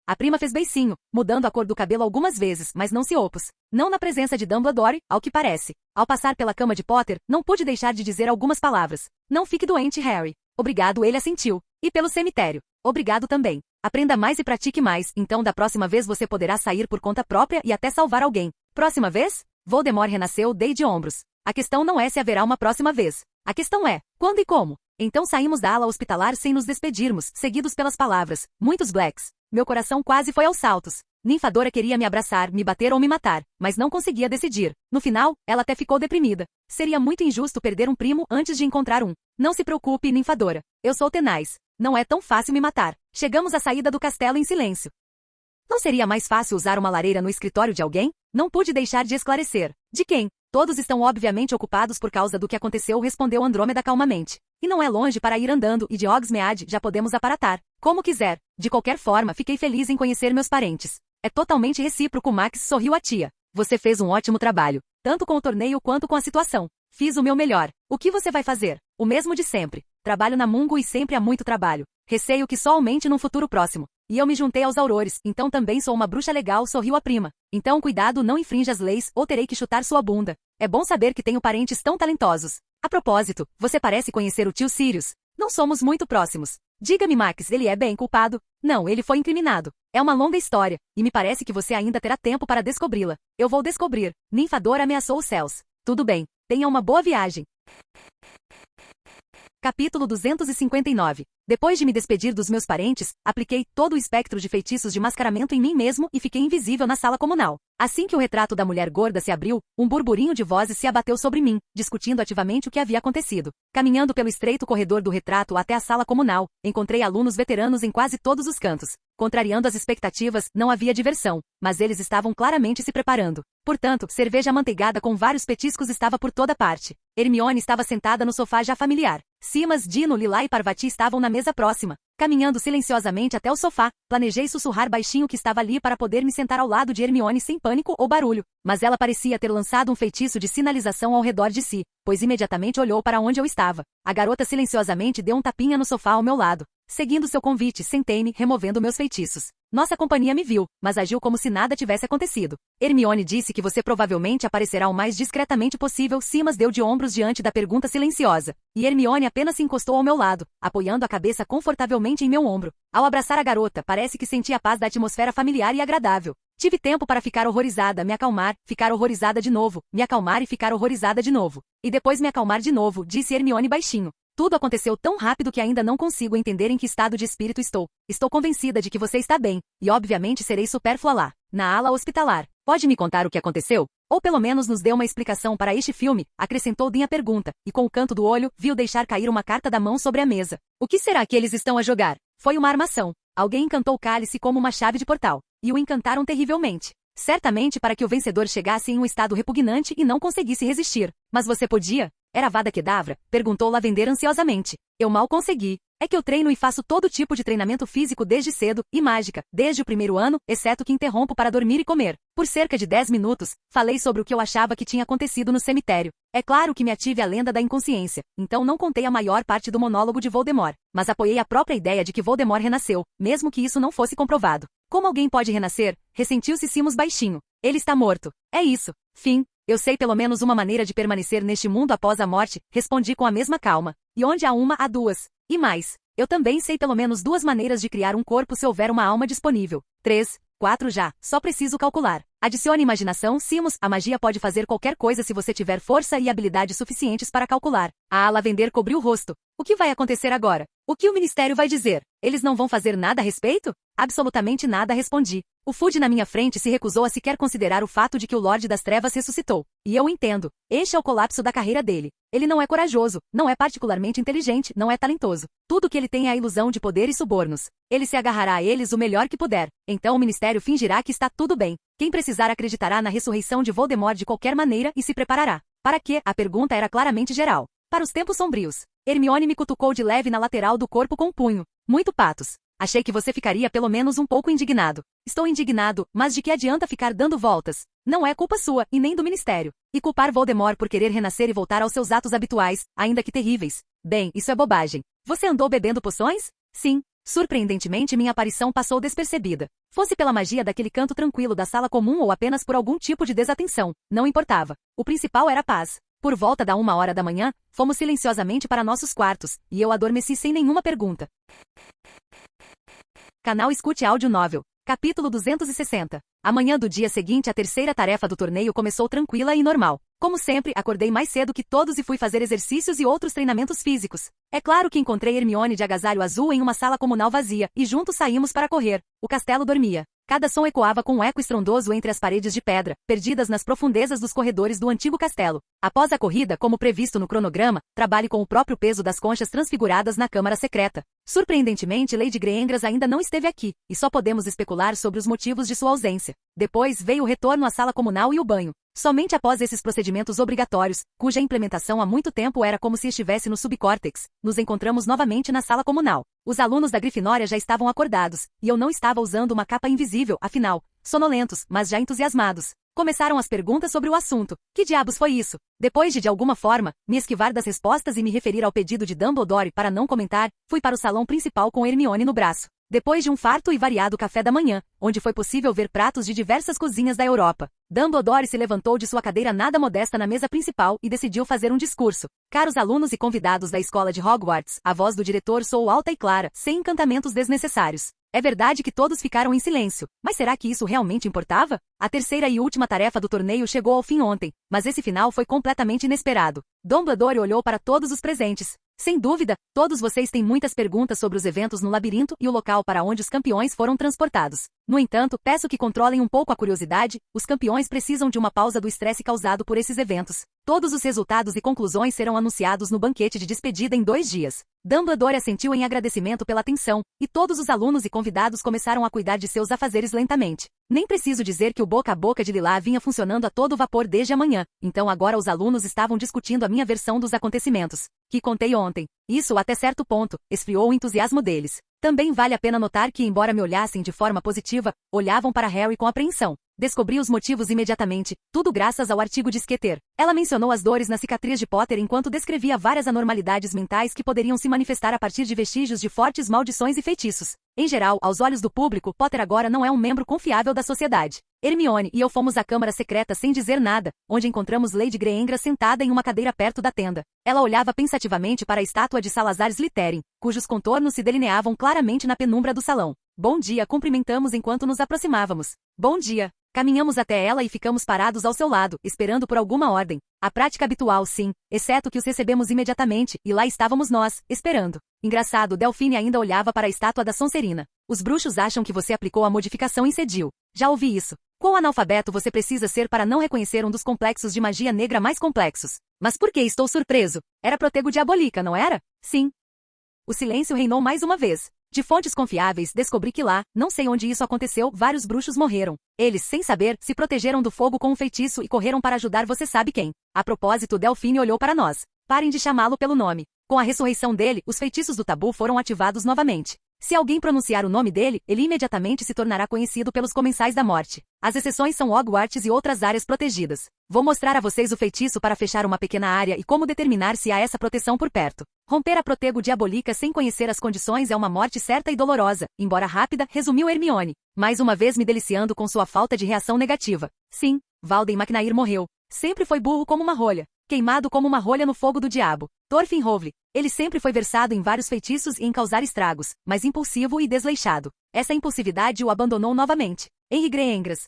A prima fez beicinho, mudando a cor do cabelo algumas vezes, mas não se opôs. Não na presença de Dumbledore, ao que parece. Ao passar pela cama de Potter, não pude deixar de dizer algumas palavras. Não fique doente, Harry. Obrigado, ele assentiu. E pelo cemitério. Obrigado também. Aprenda mais e pratique mais, então da próxima vez você poderá sair por conta própria e até salvar alguém. Próxima vez? Voldemort renasceu, dei de ombros. A questão não é se haverá uma próxima vez. A questão é, quando e como? Então saímos da ala hospitalar sem nos despedirmos, seguidos pelas palavras, muitos Blacks. Meu coração quase foi aos saltos. Ninfadora queria me abraçar, me bater ou me matar, mas não conseguia decidir. No final, ela até ficou deprimida. Seria muito injusto perder um primo antes de encontrar um. Não se preocupe, Ninfadora. Eu sou tenaz. Não é tão fácil me matar. Chegamos à saída do castelo em silêncio. Não seria mais fácil usar uma lareira no escritório de alguém? Não pude deixar de esclarecer. De quem? Todos estão obviamente ocupados por causa do que aconteceu, respondeu Andrômeda calmamente. E não é longe para ir andando, e de Hogsmeade já podemos aparatar. Como quiser. De qualquer forma, fiquei feliz em conhecer meus parentes. É totalmente recíproco, Max, sorriu a tia. Você fez um ótimo trabalho. Tanto com o torneio quanto com a situação. Fiz o meu melhor. O que você vai fazer? O mesmo de sempre. Trabalho na Mungo e sempre há muito trabalho. Receio que só aumente num futuro próximo. E eu me juntei aos aurores, então também sou uma bruxa legal, sorriu a prima. Então cuidado, não infrinja as leis, ou terei que chutar sua bunda. É bom saber que tenho parentes tão talentosos. A propósito, você parece conhecer o tio Sirius. Não somos muito próximos. Diga-me, Max, ele é bem culpado? Não, ele foi incriminado. É uma longa história, e me parece que você ainda terá tempo para descobri-la. Eu vou descobrir. Ninfadora ameaçou os céus. Tudo bem. Tenha uma boa viagem. Capítulo 259. Depois de me despedir dos meus parentes, apliquei todo o espectro de feitiços de mascaramento em mim mesmo e fiquei invisível na sala comunal. Assim que o retrato da mulher gorda se abriu, um burburinho de vozes se abateu sobre mim, discutindo ativamente o que havia acontecido. Caminhando pelo estreito corredor do retrato até a sala comunal, encontrei alunos veteranos em quase todos os cantos. Contrariando as expectativas, não havia diversão, mas eles estavam claramente se preparando. Portanto, cerveja amanteigada com vários petiscos estava por toda parte. Hermione estava sentada no sofá já familiar. Simas, Dino, Lila e Parvati estavam na mesa próxima. Caminhando silenciosamente até o sofá, planejei sussurrar baixinho que estava ali para poder me sentar ao lado de Hermione sem pânico ou barulho, mas ela parecia ter lançado um feitiço de sinalização ao redor de si, pois imediatamente olhou para onde eu estava. A garota silenciosamente deu um tapinha no sofá ao meu lado. Seguindo seu convite, sentei-me, removendo meus feitiços. Nossa companhia me viu, mas agiu como se nada tivesse acontecido. Hermione disse que você provavelmente aparecerá o mais discretamente possível. Simas deu de ombros diante da pergunta silenciosa. E Hermione apenas se encostou ao meu lado, apoiando a cabeça confortavelmente em meu ombro. Ao abraçar a garota, parece que senti a paz da atmosfera familiar e agradável. Tive tempo para ficar horrorizada, me acalmar, ficar horrorizada de novo, me acalmar e ficar horrorizada de novo. E depois me acalmar de novo, disse Hermione baixinho. Tudo aconteceu tão rápido que ainda não consigo entender em que estado de espírito estou. Estou convencida de que você está bem, e obviamente serei supérflua lá, na ala hospitalar. Pode me contar o que aconteceu? Ou pelo menos nos dê uma explicação para este filme, acrescentou Dean a pergunta, e com o canto do olho, viu deixar cair uma carta da mão sobre a mesa. O que será que eles estão a jogar? Foi uma armação. Alguém encantou o cálice como uma chave de portal, e o encantaram terrivelmente. Certamente para que o vencedor chegasse em um estado repugnante e não conseguisse resistir. Mas você podia? Era Avada Kedavra? Perguntou Lavender ansiosamente. Eu mal consegui. É que eu treino e faço todo tipo de treinamento físico desde cedo, e mágica, desde o primeiro ano, exceto que interrompo para dormir e comer. Por cerca de 10 minutos, falei sobre o que eu achava que tinha acontecido no cemitério. É claro que me ative a lenda da inconsciência, então não contei a maior parte do monólogo de Voldemort, mas apoiei a própria ideia de que Voldemort renasceu, mesmo que isso não fosse comprovado. Como alguém pode renascer? Ressentiu-se Simus baixinho. Ele está morto. É isso. Fim. Eu sei pelo menos uma maneira de permanecer neste mundo após a morte, respondi com a mesma calma. E onde há uma, há duas. E mais. Eu também sei pelo menos 2 maneiras de criar um corpo se houver uma alma disponível. 3, 4 já, só preciso calcular. Adicione imaginação, Simus, a magia pode fazer qualquer coisa se você tiver força e habilidade suficientes para calcular. A Lavender cobriu o rosto. O que vai acontecer agora? O que o ministério vai dizer? Eles não vão fazer nada a respeito? Absolutamente nada, respondi. O Fudge na minha frente se recusou a sequer considerar o fato de que o Lorde das Trevas ressuscitou. E eu entendo. Este é o colapso da carreira dele. Ele não é corajoso, não é particularmente inteligente, não é talentoso. Tudo que ele tem é a ilusão de poder e subornos. Ele se agarrará a eles o melhor que puder. Então o ministério fingirá que está tudo bem. Quem precisar acreditará na ressurreição de Voldemort de qualquer maneira e se preparará. Para quê? A pergunta era claramente geral. Para os tempos sombrios. Hermione me cutucou de leve na lateral do corpo com um punho. Muito patos. Achei que você ficaria pelo menos um pouco indignado. Estou indignado, mas de que adianta ficar dando voltas? Não é culpa sua, e nem do ministério. E culpar Voldemort por querer renascer e voltar aos seus atos habituais, ainda que terríveis. Bem, isso é bobagem. Você andou bebendo poções? Sim. Surpreendentemente minha aparição passou despercebida. Fosse pela magia daquele canto tranquilo da sala comum ou apenas por algum tipo de desatenção, não importava. O principal era a paz. Por volta da 1h da manhã, fomos silenciosamente para nossos quartos, e eu adormeci sem nenhuma pergunta. Canal Escute Áudio Novel. Capítulo 260. A manhã do dia seguinte, a terceira tarefa do torneio começou tranquila e normal. Como sempre, acordei mais cedo que todos e fui fazer exercícios e outros treinamentos físicos. É claro que encontrei Hermione de agasalho azul em uma sala comunal vazia, e juntos saímos para correr. O castelo dormia. Cada som ecoava com um eco estrondoso entre as paredes de pedra, perdidas nas profundezas dos corredores do antigo castelo. Após a corrida, como previsto no cronograma, trabalhe com o próprio peso das conchas transfiguradas na câmara secreta. Surpreendentemente, Lady Greengras ainda não esteve aqui, e só podemos especular sobre os motivos de sua ausência. Depois veio o retorno à sala comunal e o banho. Somente após esses procedimentos obrigatórios, cuja implementação há muito tempo era como se estivesse no subcórtex, nos encontramos novamente na sala comunal. Os alunos da Grifinória já estavam acordados, e eu não estava usando uma capa invisível, afinal, sonolentos, mas já entusiasmados. Começaram as perguntas sobre o assunto. Que diabos foi isso? Depois de alguma forma, me esquivar das respostas e me referir ao pedido de Dumbledore para não comentar, fui para o salão principal com Hermione no braço. Depois de um farto e variado café da manhã, onde foi possível ver pratos de diversas cozinhas da Europa, Dumbledore se levantou de sua cadeira nada modesta na mesa principal e decidiu fazer um discurso. Caros alunos e convidados da escola de Hogwarts, a voz do diretor soou alta e clara, sem encantamentos desnecessários. É verdade que todos ficaram em silêncio, mas será que isso realmente importava? A terceira e última tarefa do torneio chegou ao fim ontem, mas esse final foi completamente inesperado. Dumbledore olhou para todos os presentes. Sem dúvida, todos vocês têm muitas perguntas sobre os eventos no labirinto e o local para onde os campeões foram transportados. No entanto, peço que controlem um pouco a curiosidade, os campeões precisam de uma pausa do estresse causado por esses eventos. Todos os resultados e conclusões serão anunciados no banquete de despedida em 2 dias. Dumbledore assentiu em agradecimento pela atenção, e todos os alunos e convidados começaram a cuidar de seus afazeres lentamente. Nem preciso dizer que o boca a boca de Lilá vinha funcionando a todo vapor desde a manhã, então agora os alunos estavam discutindo a minha versão dos acontecimentos, que contei ontem. Isso, até certo ponto, esfriou o entusiasmo deles. Também vale a pena notar que, embora me olhassem de forma positiva, olhavam para Harry com apreensão. Descobri os motivos imediatamente, tudo graças ao artigo de Skeeter. Ela mencionou as dores na cicatriz de Potter enquanto descrevia várias anormalidades mentais que poderiam se manifestar a partir de vestígios de fortes maldições e feitiços. Em geral, aos olhos do público, Potter agora não é um membro confiável da sociedade. Hermione e eu fomos à câmara secreta sem dizer nada, onde encontramos Lady Greengras sentada em uma cadeira perto da tenda. Ela olhava pensativamente para a estátua de Salazar Slytherin, cujos contornos se delineavam claramente na penumbra do salão. Bom dia, cumprimentamos enquanto nos aproximávamos. Bom dia. Caminhamos até ela e ficamos parados ao seu lado, esperando por alguma ordem. A prática habitual, sim, exceto que os recebemos imediatamente, e lá estávamos nós, esperando. Engraçado, Delphine ainda olhava para a estátua da Sonserina. Os bruxos acham que você aplicou a modificação em Cedil. Já ouvi isso. Quão analfabeto você precisa ser para não reconhecer um dos complexos de magia negra mais complexos? Mas por que estou surpreso? Era Protego Diabolica, não era? Sim. O silêncio reinou mais uma vez. De fontes confiáveis, descobri que lá, não sei onde isso aconteceu, vários bruxos morreram. Eles, sem saber, se protegeram do fogo com um feitiço e correram para ajudar você sabe quem. A propósito, Delphine olhou para nós. Parem de chamá-lo pelo nome. Com a ressurreição dele, os feitiços do tabu foram ativados novamente. Se alguém pronunciar o nome dele, ele imediatamente se tornará conhecido pelos comensais da morte. As exceções são Hogwarts e outras áreas protegidas. Vou mostrar a vocês o feitiço para fechar uma pequena área e como determinar se há essa proteção por perto. Romper a protego diabólica sem conhecer as condições é uma morte certa e dolorosa, embora rápida, resumiu Hermione, mais uma vez me deliciando com sua falta de reação negativa. Sim, Walden McNair morreu. Sempre foi burro como uma rolha. Queimado como uma rolha no fogo do diabo. Thorfinn Hovle. Ele sempre foi versado em vários feitiços e em causar estragos, mas impulsivo e desleixado. Essa impulsividade o abandonou novamente. Henry Greyengras.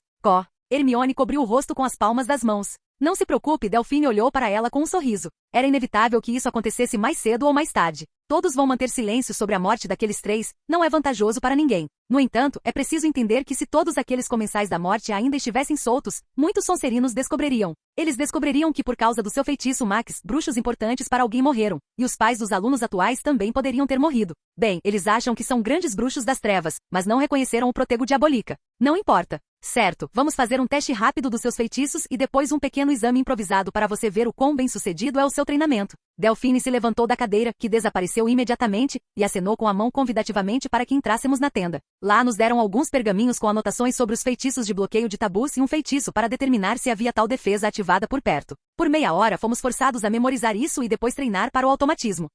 Hermione cobriu o rosto com as palmas das mãos. Não se preocupe, Delphine olhou para ela com um sorriso. Era inevitável que isso acontecesse mais cedo ou mais tarde. Todos vão manter silêncio sobre a morte daqueles três, não é vantajoso para ninguém. No entanto, é preciso entender que se todos aqueles comensais da morte ainda estivessem soltos, muitos Sonserinos descobririam. Eles descobririam que por causa do seu feitiço Max, bruxos importantes para alguém morreram, e os pais dos alunos atuais também poderiam ter morrido. Bem, eles acham que são grandes bruxos das trevas, mas não reconheceram o protego diabólica. Não importa. Certo, vamos fazer um teste rápido dos seus feitiços e depois um pequeno exame improvisado para você ver o quão bem-sucedido é o seu treinamento. Delphine se levantou da cadeira, que desapareceu imediatamente, e acenou com a mão convidativamente para que entrássemos na tenda. Lá nos deram alguns pergaminhos com anotações sobre os feitiços de bloqueio de tabus e um feitiço para determinar se havia tal defesa ativada por perto. Por meia hora fomos forçados a memorizar isso e depois treinar para o automatismo.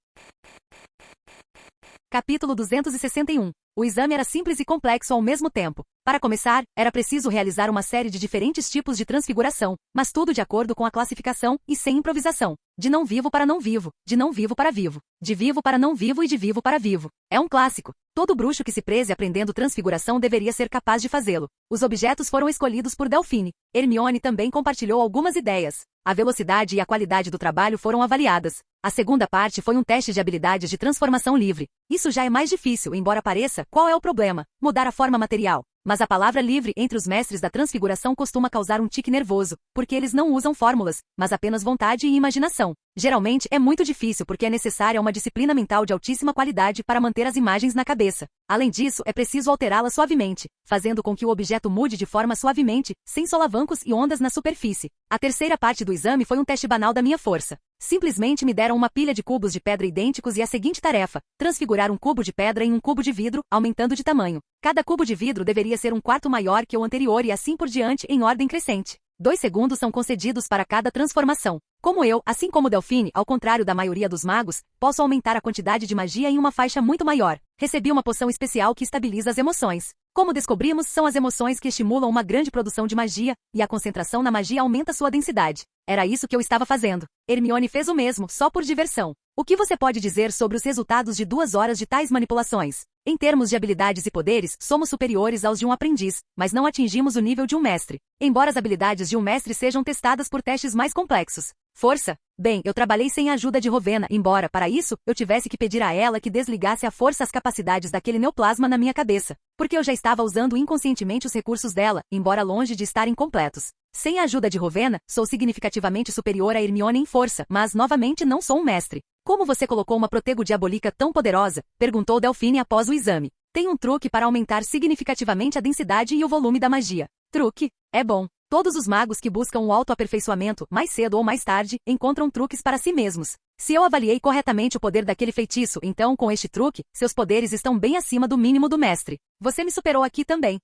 Capítulo 261. O exame era simples e complexo ao mesmo tempo. Para começar, era preciso realizar uma série de diferentes tipos de transfiguração, mas tudo de acordo com a classificação e sem improvisação. De não vivo para não vivo, de não vivo para vivo, de vivo para não vivo e de vivo para vivo. É um clássico. Todo bruxo que se preze aprendendo transfiguração deveria ser capaz de fazê-lo. Os objetos foram escolhidos por Delphine. Hermione também compartilhou algumas ideias. A velocidade e a qualidade do trabalho foram avaliadas. A segunda parte foi um teste de habilidades de transformação livre. Isso já é mais difícil, embora pareça, qual é o problema? Mudar a forma material. Mas a palavra livre entre os mestres da transfiguração costuma causar um tique nervoso, porque eles não usam fórmulas, mas apenas vontade e imaginação. Geralmente é muito difícil porque é necessária uma disciplina mental de altíssima qualidade para manter as imagens na cabeça. Além disso, é preciso alterá-las suavemente, fazendo com que o objeto mude de forma suavemente, sem solavancos e ondas na superfície. A terceira parte do exame foi um teste banal da minha força. Simplesmente me deram uma pilha de cubos de pedra idênticos e a seguinte tarefa: transfigurar um cubo de pedra em um cubo de vidro, aumentando de tamanho. Cada cubo de vidro deveria ser um quarto maior que o anterior e assim por diante em ordem crescente. 2 segundos são concedidos para cada transformação. Como eu, assim como Delphine, ao contrário da maioria dos magos, posso aumentar a quantidade de magia em uma faixa muito maior. Recebi uma poção especial que estabiliza as emoções. Como descobrimos, são as emoções que estimulam uma grande produção de magia, e a concentração na magia aumenta sua densidade. Era isso que eu estava fazendo. Hermione fez o mesmo, só por diversão. O que você pode dizer sobre os resultados de 2 horas de tais manipulações? Em termos de habilidades e poderes, somos superiores aos de um aprendiz, mas não atingimos o nível de um mestre. Embora as habilidades de um mestre sejam testadas por testes mais complexos. Força? Bem, eu trabalhei sem a ajuda de Rowena, embora, para isso, eu tivesse que pedir a ela que desligasse à força as capacidades daquele neoplasma na minha cabeça, porque eu já estava usando inconscientemente os recursos dela, embora longe de estarem completos. Sem a ajuda de Rowena, sou significativamente superior a Hermione em força, mas, novamente, não sou um mestre. Como você colocou uma protego diabólica tão poderosa? Perguntou Delphine após o exame. Tem um truque para aumentar significativamente a densidade e o volume da magia. Truque? É bom. Todos os magos que buscam o autoaperfeiçoamento, mais cedo ou mais tarde, encontram truques para si mesmos. Se eu avaliei corretamente o poder daquele feitiço, então, com este truque, seus poderes estão bem acima do mínimo do mestre. Você me superou aqui também.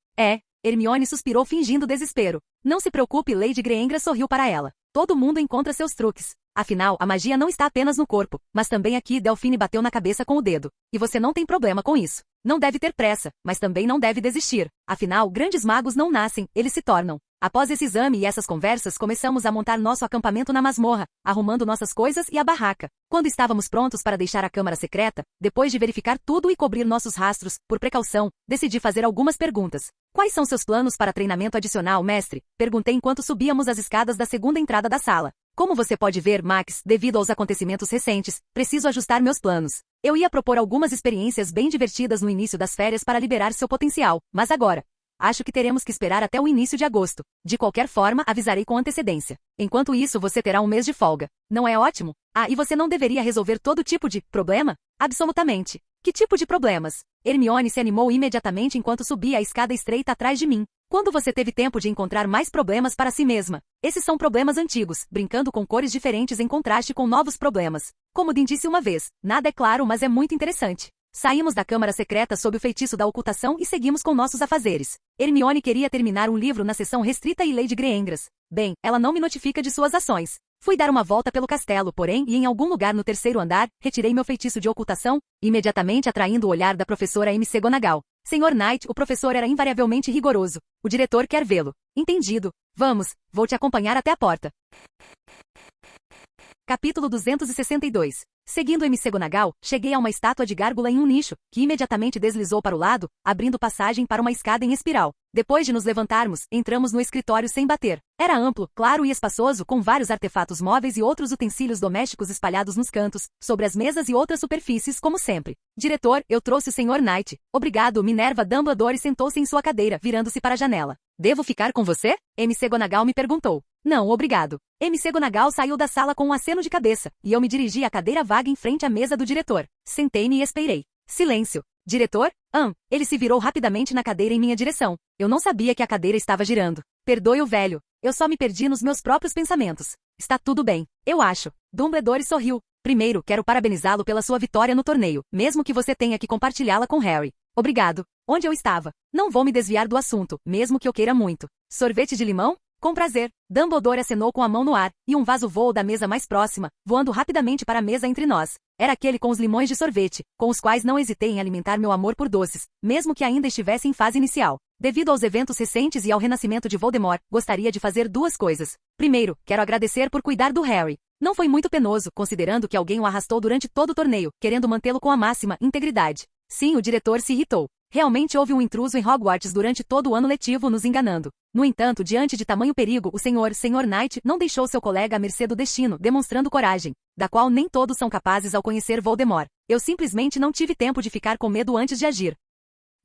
Hermione suspirou fingindo desespero. Não se preocupe, Lady Greyengras sorriu para ela. Todo mundo encontra seus truques. Afinal, a magia não está apenas no corpo, mas também aqui. Delphine bateu na cabeça com o dedo. E você não tem problema com isso. Não deve ter pressa, mas também não deve desistir. Afinal, grandes magos não nascem, eles se tornam. Após esse exame e essas conversas, começamos a montar nosso acampamento na masmorra, arrumando nossas coisas e a barraca. Quando estávamos prontos para deixar a câmara secreta, depois de verificar tudo e cobrir nossos rastros, por precaução, decidi fazer algumas perguntas. Quais são seus planos para treinamento adicional, mestre? Perguntei enquanto subíamos as escadas da segunda entrada da sala. Como você pode ver, Max, devido aos acontecimentos recentes, preciso ajustar meus planos. Eu ia propor algumas experiências bem divertidas no início das férias para liberar seu potencial, mas agora, acho que teremos que esperar até o início de agosto. De qualquer forma, avisarei com antecedência. Enquanto isso, você terá um mês de folga. Não é ótimo? E você não deveria resolver todo tipo de problema? Absolutamente. Que tipo de problemas? Hermione se animou imediatamente enquanto subia a escada estreita atrás de mim. Quando você teve tempo de encontrar mais problemas para si mesma? Esses são problemas antigos, brincando com cores diferentes em contraste com novos problemas. Como Dean disse uma vez, nada é claro, mas é muito interessante. Saímos da câmara secreta sob o feitiço da ocultação e seguimos com nossos afazeres. Hermione queria terminar um livro na sessão restrita e Lady Greengras. Bem, ela não me notifica de suas ações. Fui dar uma volta pelo castelo, porém, e em algum lugar no terceiro andar, retirei meu feitiço de ocultação, imediatamente atraindo o olhar da professora McGonagall. Sr. Knight, o professor era invariavelmente rigoroso. O diretor quer vê-lo. Entendido. Vamos, vou te acompanhar até a porta. Capítulo 262. Seguindo McGonagall, cheguei a uma estátua de gárgula em um nicho, que imediatamente deslizou para o lado, abrindo passagem para uma escada em espiral. Depois de nos levantarmos, entramos no escritório sem bater. Era amplo, claro e espaçoso, com vários artefatos móveis e outros utensílios domésticos espalhados nos cantos, sobre as mesas e outras superfícies, como sempre. Diretor, eu trouxe o Sr. Knight. Obrigado, Minerva Dumbledore sentou-se em sua cadeira, virando-se para a janela. Devo ficar com você? McGonagall me perguntou. Não, obrigado. McGonagall saiu da sala com um aceno de cabeça, e eu me dirigi à cadeira vaga em frente à mesa do diretor. Sentei-me e esperei. Silêncio. Diretor? Ele se virou rapidamente na cadeira em minha direção. Eu não sabia que a cadeira estava girando. Perdoe o velho. Eu só me perdi nos meus próprios pensamentos. Está tudo bem, eu acho. Dumbledore sorriu. Primeiro, quero parabenizá-lo pela sua vitória no torneio, mesmo que você tenha que compartilhá-la com Harry. Obrigado. Onde eu estava? Não vou me desviar do assunto, mesmo que eu queira muito. Sorvete de limão? Com prazer. Dumbledore acenou com a mão no ar, e um vaso voou da mesa mais próxima, voando rapidamente para a mesa entre nós. Era aquele com os limões de sorvete, com os quais não hesitei em alimentar meu amor por doces, mesmo que ainda estivesse em fase inicial. Devido aos eventos recentes e ao renascimento de Voldemort, gostaria de fazer duas coisas. Primeiro, quero agradecer por cuidar do Harry. Não foi muito penoso, considerando que alguém o arrastou durante todo o torneio, querendo mantê-lo com a máxima integridade. Sim, o diretor se irritou. Realmente houve um intruso em Hogwarts durante todo o ano letivo nos enganando. No entanto, diante de tamanho perigo, o Sr. Knight não deixou seu colega à mercê do destino, demonstrando coragem, da qual nem todos são capazes ao conhecer Voldemort. Eu simplesmente não tive tempo de ficar com medo antes de agir.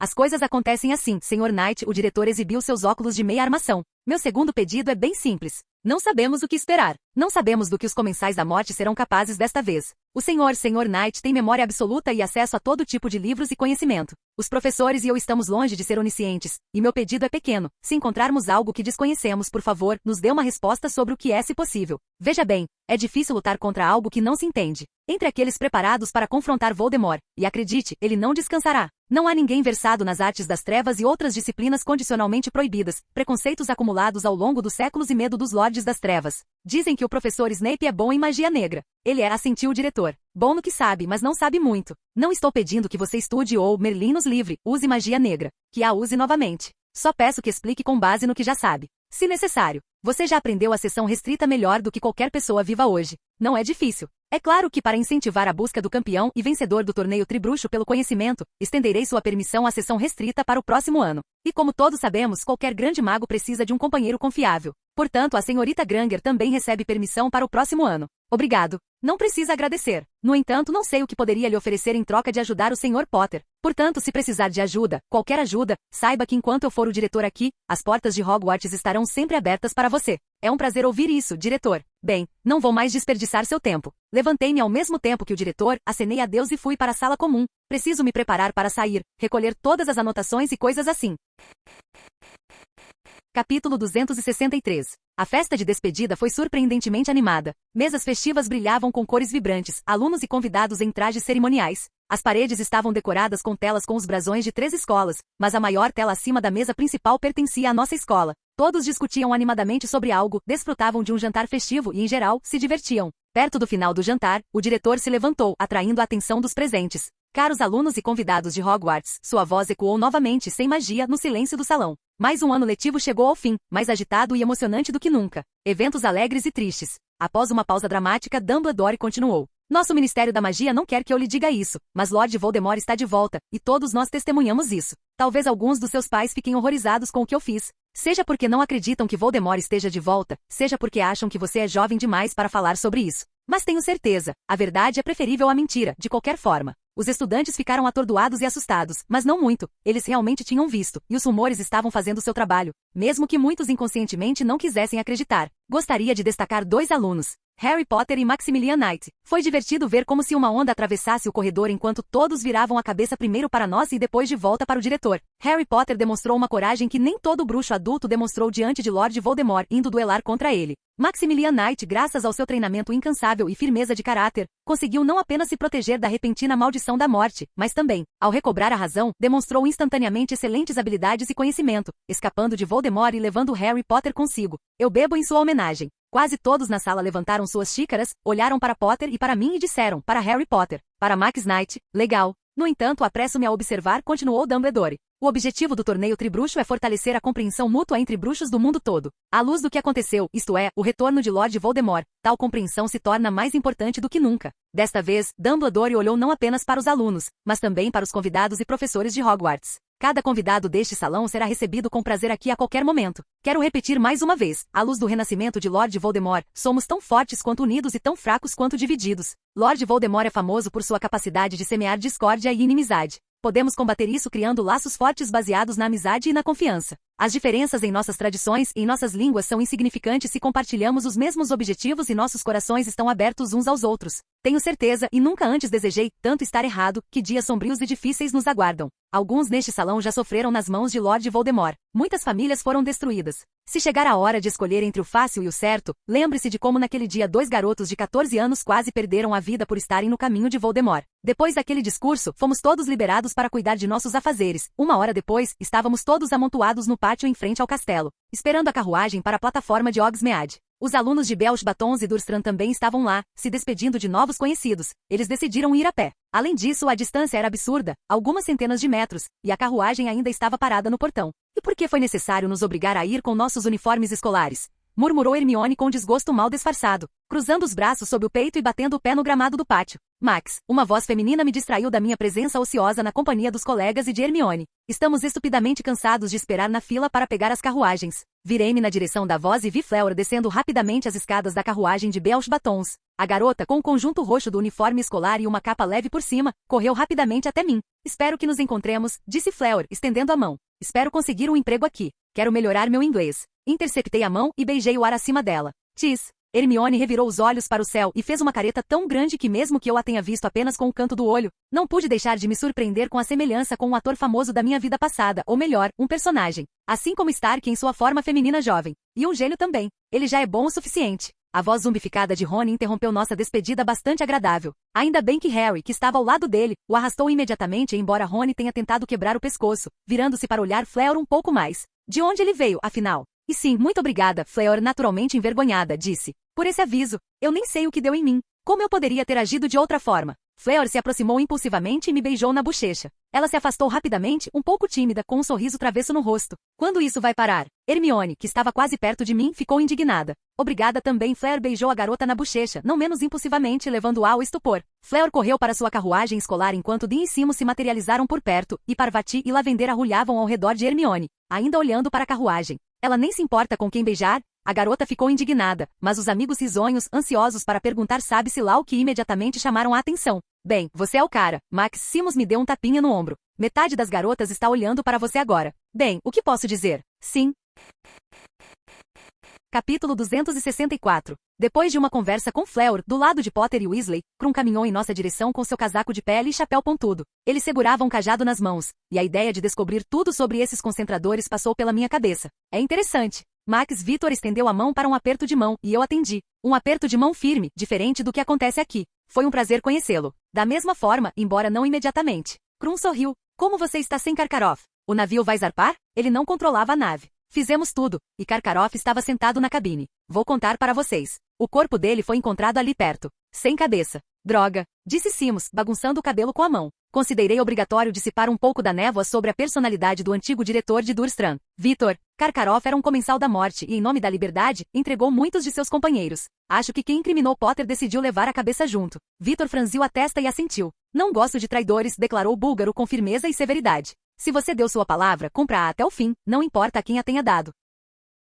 As coisas acontecem assim, Sr. Knight, o diretor exibiu seus óculos de meia armação. Meu segundo pedido é bem simples. Não sabemos o que esperar. Não sabemos do que os comensais da morte serão capazes desta vez. O Sr. Knight tem memória absoluta e acesso a todo tipo de livros e conhecimento. Os professores e eu estamos longe de ser oniscientes, e meu pedido é pequeno. Se encontrarmos algo que desconhecemos, por favor, nos dê uma resposta sobre o que é, se possível. Veja bem, é difícil lutar contra algo que não se entende. Entre aqueles preparados para confrontar Voldemort, e acredite, ele não descansará. Não há ninguém versado nas artes das trevas e outras disciplinas condicionalmente proibidas, preconceitos acumulados ao longo dos séculos e medo dos Lordes das Trevas. Dizem que o professor Snape é bom em magia negra. Ele é, assentiu o diretor. Bom no que sabe, mas não sabe muito. Não estou pedindo que você estude ou, Merlin nos livre, use magia negra. Que a use novamente. Só peço que explique com base no que já sabe. Se necessário. Você já aprendeu a sessão restrita melhor do que qualquer pessoa viva hoje. Não é difícil. É claro que para incentivar a busca do campeão e vencedor do torneio Tribruxo pelo conhecimento, estenderei sua permissão à sessão restrita para o próximo ano. E como todos sabemos, qualquer grande mago precisa de um companheiro confiável. Portanto, a senhorita Granger também recebe permissão para o próximo ano. Obrigado. Não precisa agradecer. No entanto, não sei o que poderia lhe oferecer em troca de ajudar o Sr. Potter. Portanto, se precisar de ajuda, qualquer ajuda, saiba que enquanto eu for o diretor aqui, as portas de Hogwarts estarão sempre abertas para você. É um prazer ouvir isso, diretor. Bem, não vou mais desperdiçar seu tempo. Levantei-me ao mesmo tempo que o diretor, acenei adeus e fui para a sala comum. Preciso me preparar para sair, recolher todas as anotações e coisas assim. Capítulo 263. A festa de despedida foi surpreendentemente animada. Mesas festivas brilhavam com cores vibrantes, alunos e convidados em trajes cerimoniais. As paredes estavam decoradas com telas com os brasões de 3 escolas, mas a maior tela acima da mesa principal pertencia à nossa escola. Todos discutiam animadamente sobre algo, desfrutavam de um jantar festivo e, em geral, se divertiam. Perto do final do jantar, o diretor se levantou, atraindo a atenção dos presentes. Caros alunos e convidados de Hogwarts, sua voz ecoou novamente sem magia no silêncio do salão. Mais um ano letivo chegou ao fim, mais agitado e emocionante do que nunca. Eventos alegres e tristes. Após uma pausa dramática, Dumbledore continuou. Nosso Ministério da Magia não quer que eu lhe diga isso, mas Lord Voldemort está de volta, e todos nós testemunhamos isso. Talvez alguns dos seus pais fiquem horrorizados com o que eu fiz. Seja porque não acreditam que Voldemort esteja de volta, seja porque acham que você é jovem demais para falar sobre isso. Mas tenho certeza, a verdade é preferível à mentira, de qualquer forma. Os estudantes ficaram atordoados e assustados, mas não muito. Eles realmente tinham visto, e os rumores estavam fazendo seu trabalho, mesmo que muitos inconscientemente não quisessem acreditar. Gostaria de destacar 2 alunos. Harry Potter e Maximilian Knight. Foi divertido ver como se uma onda atravessasse o corredor enquanto todos viravam a cabeça primeiro para nós e depois de volta para o diretor. Harry Potter demonstrou uma coragem que nem todo bruxo adulto demonstrou diante de Lord Voldemort indo duelar contra ele. Maximilian Knight, graças ao seu treinamento incansável e firmeza de caráter, conseguiu não apenas se proteger da repentina maldição da morte, mas também, ao recobrar a razão, demonstrou instantaneamente excelentes habilidades e conhecimento, escapando de Voldemort e levando Harry Potter consigo. Eu bebo em sua homenagem. Quase todos na sala levantaram suas xícaras, olharam para Potter e para mim e disseram, para Harry Potter, para Max Knight, legal. No entanto, apresso-me a observar, continuou Dumbledore. O objetivo do torneio tribruxo é fortalecer a compreensão mútua entre bruxos do mundo todo. À luz do que aconteceu, isto é, o retorno de Lord Voldemort, tal compreensão se torna mais importante do que nunca. Desta vez, Dumbledore olhou não apenas para os alunos, mas também para os convidados e professores de Hogwarts. Cada convidado deste salão será recebido com prazer aqui a qualquer momento. Quero repetir mais uma vez, à luz do renascimento de Lord Voldemort, somos tão fortes quanto unidos e tão fracos quanto divididos. Lord Voldemort é famoso por sua capacidade de semear discórdia e inimizade. Podemos combater isso criando laços fortes baseados na amizade e na confiança. As diferenças em nossas tradições e em nossas línguas são insignificantes se compartilhamos os mesmos objetivos e nossos corações estão abertos uns aos outros. Tenho certeza, e nunca antes desejei tanto estar errado, que dias sombrios e difíceis nos aguardam. Alguns neste salão já sofreram nas mãos de Lord Voldemort. Muitas famílias foram destruídas. Se chegar a hora de escolher entre o fácil e o certo, lembre-se de como naquele dia 2 garotos de 14 anos quase perderam a vida por estarem no caminho de Voldemort. Depois daquele discurso, fomos todos liberados para cuidar de nossos afazeres. Uma hora depois, estávamos todos amontoados no pátio em frente ao castelo, esperando a carruagem para a plataforma de Hogsmeade. Os alunos de Belch Batons e Durstrand também estavam lá, se despedindo de novos conhecidos. Eles decidiram ir a pé. Além disso, a distância era absurda, algumas centenas de metros, e a carruagem ainda estava parada no portão. E por que foi necessário nos obrigar a ir com nossos uniformes escolares? Murmurou Hermione com desgosto mal disfarçado, cruzando os braços sob o peito e batendo o pé no gramado do pátio. Max, uma voz feminina me distraiu da minha presença ociosa na companhia dos colegas e de Hermione. Estamos estupidamente cansados de esperar na fila para pegar as carruagens. Virei-me na direção da voz e vi Fleur descendo rapidamente as escadas da carruagem de Belch Batons. A garota, com o conjunto roxo do uniforme escolar e uma capa leve por cima, correu rapidamente até mim. Espero que nos encontremos, disse Fleur, estendendo a mão. Espero conseguir um emprego aqui. Quero melhorar meu inglês. Interceptei a mão e beijei o ar acima dela. Tis. Hermione revirou os olhos para o céu e fez uma careta tão grande que mesmo que eu a tenha visto apenas com o canto do olho, não pude deixar de me surpreender com a semelhança com um ator famoso da minha vida passada, ou melhor, um personagem. Assim como Stark em sua forma feminina jovem. E um gênio também. Ele já é bom o suficiente. A voz zumbificada de Rony interrompeu nossa despedida bastante agradável. Ainda bem que Harry, que estava ao lado dele, o arrastou imediatamente embora Rony tenha tentado quebrar o pescoço, virando-se para olhar Fleur um pouco mais. De onde ele veio, afinal? E sim, muito obrigada, Fleur naturalmente envergonhada, disse. Por esse aviso, eu nem sei o que deu em mim. Como eu poderia ter agido de outra forma? Fleur se aproximou impulsivamente e me beijou na bochecha. Ela se afastou rapidamente, um pouco tímida, com um sorriso travesso no rosto. Quando isso vai parar? Hermione, que estava quase perto de mim, ficou indignada. Obrigada também. Fleur beijou a garota na bochecha, não menos impulsivamente, levando-a ao estupor. Fleur correu para sua carruagem escolar enquanto Dean e Simo se materializaram por perto, e Parvati e Lavender arrulhavam ao redor de Hermione, ainda olhando para a carruagem. Ela nem se importa com quem beijar? A garota ficou indignada, mas os amigos risonhos, ansiosos para perguntar sabe-se lá o que imediatamente chamaram a atenção. Bem, você é o cara. Max Simmons me deu um tapinha no ombro. Metade das garotas está olhando para você agora. Bem, o que posso dizer? Sim. Capítulo 264. Depois de uma conversa com Fleur, do lado de Potter e Weasley, Krum caminhou em nossa direção com seu casaco de pele e chapéu pontudo. Ele segurava um cajado nas mãos, e a ideia de descobrir tudo sobre esses concentradores passou pela minha cabeça. É interessante. Max Victor estendeu a mão para um aperto de mão, e eu atendi. Um aperto de mão firme, diferente do que acontece aqui. Foi um prazer conhecê-lo. Da mesma forma, embora não imediatamente. Krum sorriu. Como você está sem Karkaroff? O navio vai zarpar? Ele não controlava a nave. Fizemos tudo, e Karkaroff estava sentado na cabine. Vou contar para vocês. O corpo dele foi encontrado ali perto. Sem cabeça. Droga, disse Simmons, bagunçando o cabelo com a mão. Considerei obrigatório dissipar um pouco da névoa sobre a personalidade do antigo diretor de Durstrand. Victor, Karkaroff era um comensal da morte e, em nome da liberdade, entregou muitos de seus companheiros. Acho que quem incriminou Potter decidiu levar a cabeça junto. Victor franziu a testa e assentiu. Não gosto de traidores, declarou Búlgaro com firmeza e severidade. Se você deu sua palavra, cumpra-a até o fim, não importa a quem a tenha dado.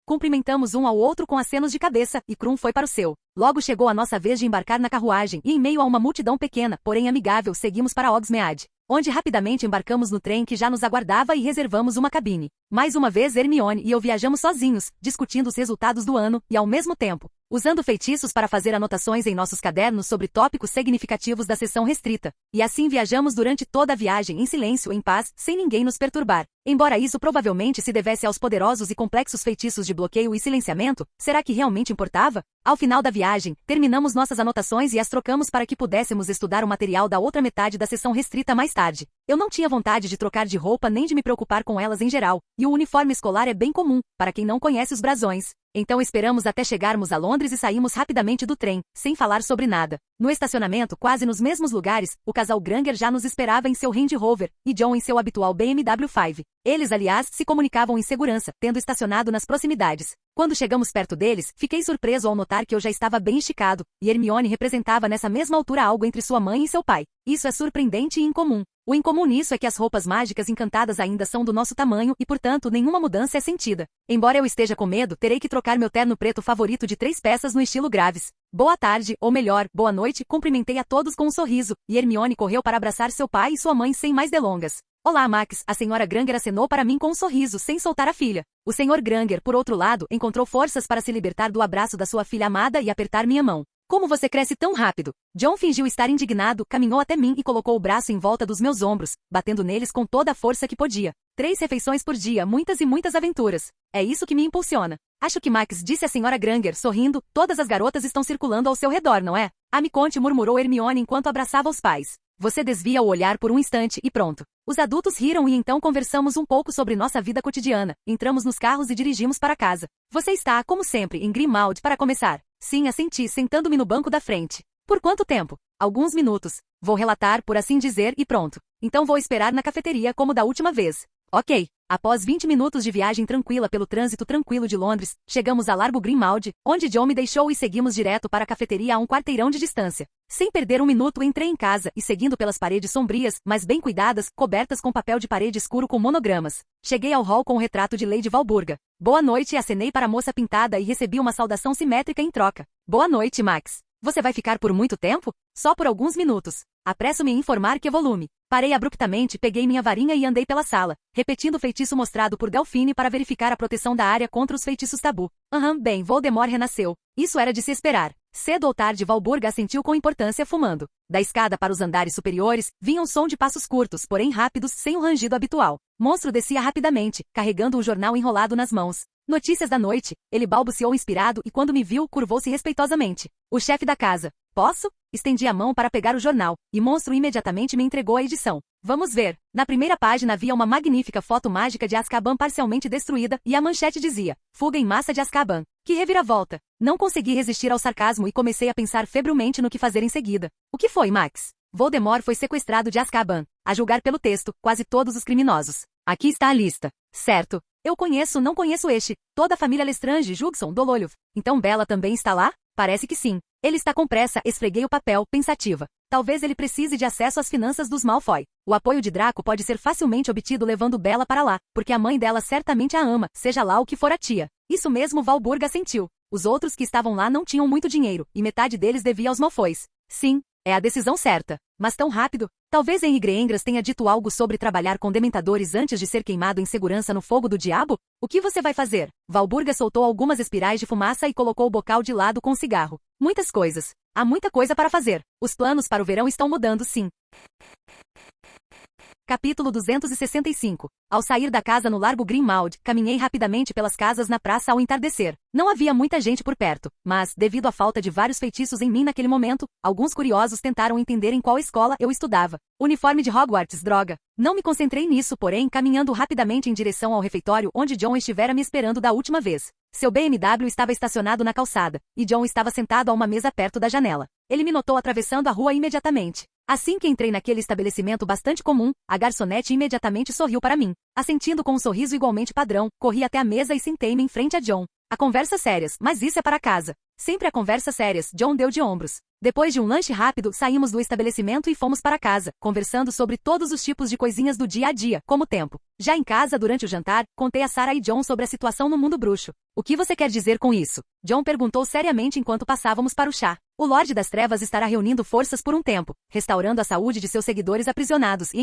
Cumprimentamos um ao outro com acenos de cabeça, e Krum foi para o seu. Logo chegou a nossa vez de embarcar na carruagem, e em meio a uma multidão pequena, porém amigável, seguimos para Hogsmeade, onde rapidamente embarcamos no trem que já nos aguardava e reservamos uma cabine. Mais uma vez Hermione e eu viajamos sozinhos, discutindo os resultados do ano, e ao mesmo tempo, usando feitiços para fazer anotações em nossos cadernos sobre tópicos significativos da sessão restrita. E assim viajamos durante toda a viagem em silêncio, em paz, sem ninguém nos perturbar. Embora isso provavelmente se devesse aos poderosos e complexos feitiços de bloqueio e silenciamento, será que realmente importava? Ao final da viagem, terminamos nossas anotações e as trocamos para que pudéssemos estudar o material da outra metade da sessão restrita mais tarde. Eu não tinha vontade de trocar de roupa nem de me preocupar com elas em geral, e o uniforme escolar é bem comum, para quem não conhece os brasões. Então esperamos até chegarmos a Londres e saímos rapidamente do trem, sem falar sobre nada. No estacionamento, quase nos mesmos lugares, o casal Granger já nos esperava em seu Range Rover, e John em seu habitual BMW 5. Eles, aliás, se comunicavam em segurança, tendo estacionado nas proximidades. Quando chegamos perto deles, fiquei surpreso ao notar que eu já estava bem esticado, e Hermione representava nessa mesma altura algo entre sua mãe e seu pai. Isso é surpreendente e incomum. O incomum nisso é que as roupas mágicas encantadas ainda são do nosso tamanho e, portanto, nenhuma mudança é sentida. Embora eu esteja com medo, terei que trocar meu terno preto favorito de 3 peças no estilo Graves. Boa tarde, ou melhor, boa noite, cumprimentei a todos com um sorriso, e Hermione correu para abraçar seu pai e sua mãe sem mais delongas. Olá, Max, a senhora Granger acenou para mim com um sorriso, sem soltar a filha. O senhor Granger, por outro lado, encontrou forças para se libertar do abraço da sua filha amada e apertar minha mão. Como você cresce tão rápido? John fingiu estar indignado, caminhou até mim e colocou o braço em volta dos meus ombros, batendo neles com toda a força que podia. 3 refeições por dia, muitas e muitas aventuras. É isso que me impulsiona. Acho que Max, disse a senhora Granger, sorrindo, todas as garotas estão circulando ao seu redor, não é? Ah, me conte, murmurou Hermione enquanto abraçava os pais. Você desvia o olhar por um instante e pronto. Os adultos riram e então conversamos um pouco sobre nossa vida cotidiana. Entramos nos carros e dirigimos para casa. Você está, como sempre, em Grimmauld para começar. Sim, assenti, sentando-me no banco da frente. Por quanto tempo? Alguns minutos. Vou relatar, por assim dizer, e pronto. Então vou esperar na cafeteria como da última vez. Ok. Após 20 minutos de viagem tranquila pelo trânsito tranquilo de Londres, chegamos a Largo Grimmauld, onde John me deixou e seguimos direto para a cafeteria a um quarteirão de distância. Sem perder um minuto entrei em casa e seguindo pelas paredes sombrias, mas bem cuidadas, cobertas com papel de parede escuro com monogramas. Cheguei ao hall com o retrato de Lady Valburga. Boa noite, acenei para a moça pintada e recebi uma saudação simétrica em troca. Boa noite, Max. Você vai ficar por muito tempo? Só por alguns minutos. Apresso-me em informar que volume. Parei abruptamente, peguei minha varinha e andei pela sala, repetindo o feitiço mostrado por Delphine para verificar a proteção da área contra os feitiços tabu. Bem, Voldemort renasceu. Isso era de se esperar. Cedo ou tarde Valburga assentiu com importância fumando. Da escada para os andares superiores, vinha um som de passos curtos, porém rápidos, sem o rangido habitual. Monstro descia rapidamente, carregando um jornal enrolado nas mãos. Notícias da noite. Ele balbuciou inspirado e quando me viu, curvou-se respeitosamente. O chefe da casa. Posso? Estendi a mão para pegar o jornal, e Monstro imediatamente me entregou a edição. Vamos ver. Na primeira página havia uma magnífica foto mágica de Azkaban parcialmente destruída, e a manchete dizia, Fuga em massa de Azkaban. Que reviravolta! Não consegui resistir ao sarcasmo e comecei a pensar febrilmente no que fazer em seguida. O que foi, Max? Voldemort foi sequestrado de Azkaban. A julgar pelo texto, quase todos os criminosos. Aqui está a lista. Certo. Eu não conheço este. Toda a família Lestrange, Jugson, Dololho. Então Bella também está lá? Parece que sim. Ele está com pressa, esfreguei o papel, pensativa. Talvez ele precise de acesso às finanças dos Malfoy. O apoio de Draco pode ser facilmente obtido levando Bella para lá, porque a mãe dela certamente a ama, seja lá o que for a tia. Isso mesmo, Valburga sentiu. Os outros que estavam lá não tinham muito dinheiro, e metade deles devia aos Malfoys. Sim, é a decisão certa. Mas tão rápido? Talvez Henry Granger tenha dito algo sobre trabalhar com dementadores antes de ser queimado em segurança no fogo do diabo? O que você vai fazer? Valburga soltou algumas espirais de fumaça e colocou o bocal de lado com o cigarro. Muitas coisas. Há muita coisa para fazer. Os planos para o verão estão mudando, sim. Capítulo 265. Ao sair da casa no Largo Grimmauld, caminhei rapidamente pelas casas na praça ao entardecer. Não havia muita gente por perto, mas, devido à falta de vários feitiços em mim naquele momento, alguns curiosos tentaram entender em qual escola eu estudava. Uniforme de Hogwarts, droga. Não me concentrei nisso, porém, caminhando rapidamente em direção ao refeitório onde John estivera me esperando da última vez. Seu BMW estava estacionado na calçada, e John estava sentado a uma mesa perto da janela. Ele me notou atravessando a rua imediatamente. Assim que entrei naquele estabelecimento bastante comum, a garçonete imediatamente sorriu para mim. Assentindo com um sorriso igualmente padrão, corri até a mesa e sentei-me em frente a John. A conversa sérias, mas isso é para casa. Sempre a conversa sérias, John deu de ombros. Depois de um lanche rápido, saímos do estabelecimento e fomos para casa, conversando sobre todos os tipos de coisinhas do dia a dia, como o tempo. Já em casa, durante o jantar, contei a Sarah e John sobre a situação no mundo bruxo. O que você quer dizer com isso? John perguntou seriamente enquanto passávamos para o chá. O Lorde das Trevas estará reunindo forças por um tempo, restaurando a saúde de seus seguidores aprisionados, e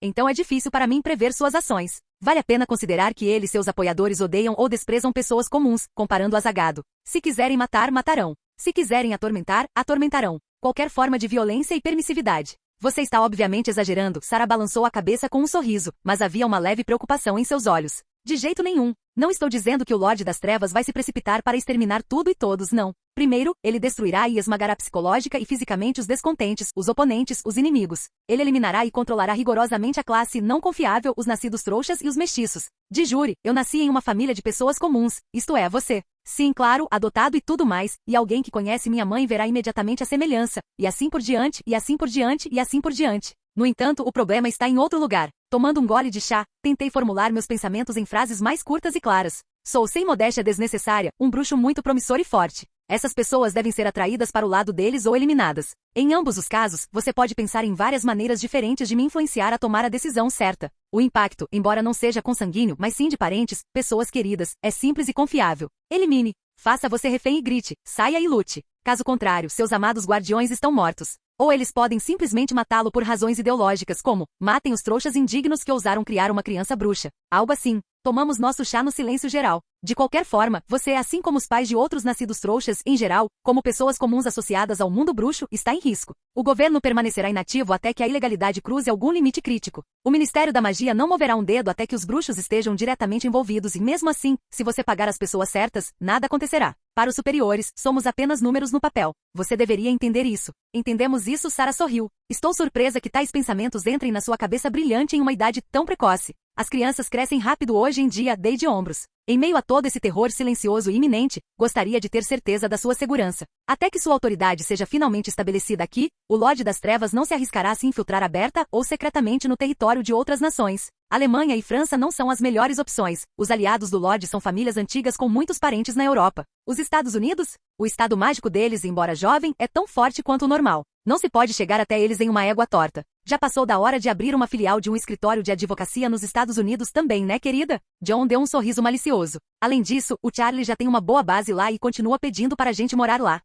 então é difícil para mim prever suas ações. Vale a pena considerar que ele e seus apoiadores odeiam ou desprezam pessoas comuns, comparando-as a gado. Se quiserem matar, matarão. Se quiserem atormentar, atormentarão. Qualquer forma de violência e permissividade. Você está obviamente exagerando. Sarah balançou a cabeça com um sorriso, mas havia uma leve preocupação em seus olhos. De jeito nenhum. Não estou dizendo que o Lorde das Trevas vai se precipitar para exterminar tudo e todos, não. Primeiro, ele destruirá e esmagará psicológica e fisicamente os descontentes, os oponentes, os inimigos. Ele eliminará e controlará rigorosamente a classe não confiável, os nascidos trouxas e os mestiços. De jure, eu nasci em uma família de pessoas comuns, isto é, você. Sim, claro, adotado e tudo mais, e alguém que conhece minha mãe verá imediatamente a semelhança, e assim por diante, e assim por diante, e assim por diante. No entanto, o problema está em outro lugar. Tomando um gole de chá, tentei formular meus pensamentos em frases mais curtas e claras. Sou, sem modéstia desnecessária, um bruxo muito promissor e forte. Essas pessoas devem ser atraídas para o lado deles ou eliminadas. Em ambos os casos, você pode pensar em várias maneiras diferentes de me influenciar a tomar a decisão certa. O impacto, embora não seja consanguíneo, mas sim de parentes, pessoas queridas, é simples e confiável. Elimine. Faça você refém e grite. Saia e lute. Caso contrário, seus amados guardiões estão mortos. Ou eles podem simplesmente matá-lo por razões ideológicas como, matem os trouxas indignos que ousaram criar uma criança bruxa. Algo assim. Tomamos nosso chá no silêncio geral. De qualquer forma, você, assim como os pais de outros nascidos trouxas, em geral, como pessoas comuns associadas ao mundo bruxo, está em risco. O governo permanecerá inativo até que a ilegalidade cruze algum limite crítico. O Ministério da Magia não moverá um dedo até que os bruxos estejam diretamente envolvidos e mesmo assim, se você pagar as pessoas certas, nada acontecerá. Para os superiores, somos apenas números no papel. Você deveria entender isso. Entendemos isso, Sarah sorriu. Estou surpresa que tais pensamentos entrem na sua cabeça brilhante em uma idade tão precoce. As crianças crescem rápido hoje em dia, dei de ombros. Em meio a todo esse terror silencioso e iminente, gostaria de ter certeza da sua segurança. Até que sua autoridade seja finalmente estabelecida aqui, o Lorde das Trevas não se arriscará a se infiltrar aberta ou secretamente no território de outras nações. Alemanha e França não são as melhores opções. Os aliados do Lorde são famílias antigas com muitos parentes na Europa. Os Estados Unidos? O estado mágico deles, embora jovem, é tão forte quanto o normal. Não se pode chegar até eles em uma égua torta. Já passou da hora de abrir uma filial de um escritório de advocacia nos Estados Unidos também, né, querida? John deu um sorriso malicioso. Além disso, o Charlie já tem uma boa base lá e continua pedindo para a gente morar lá.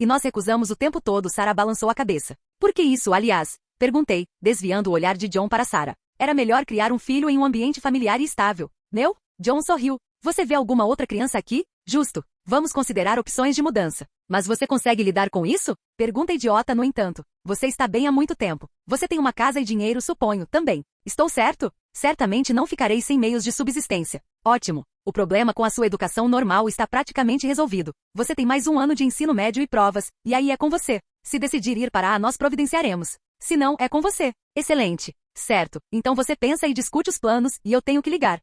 E nós recusamos o tempo todo, Sarah balançou a cabeça. Por que isso, aliás? Perguntei, desviando o olhar de John para Sarah. Era melhor criar um filho em um ambiente familiar e estável. Meu? John sorriu. Você vê alguma outra criança aqui? Justo. Vamos considerar opções de mudança. Mas você consegue lidar com isso? Pergunta idiota, no entanto. Você está bem há muito tempo. Você tem uma casa e dinheiro, suponho, também. Estou certo? Certamente não ficarei sem meios de subsistência. Ótimo. O problema com a sua educação normal está praticamente resolvido. Você tem mais um ano de ensino médio e provas, e aí é com você. Se decidir ir para A, nós providenciaremos. Se não, é com você. Excelente. Certo. Então você pensa e discute os planos, e eu tenho que ligar.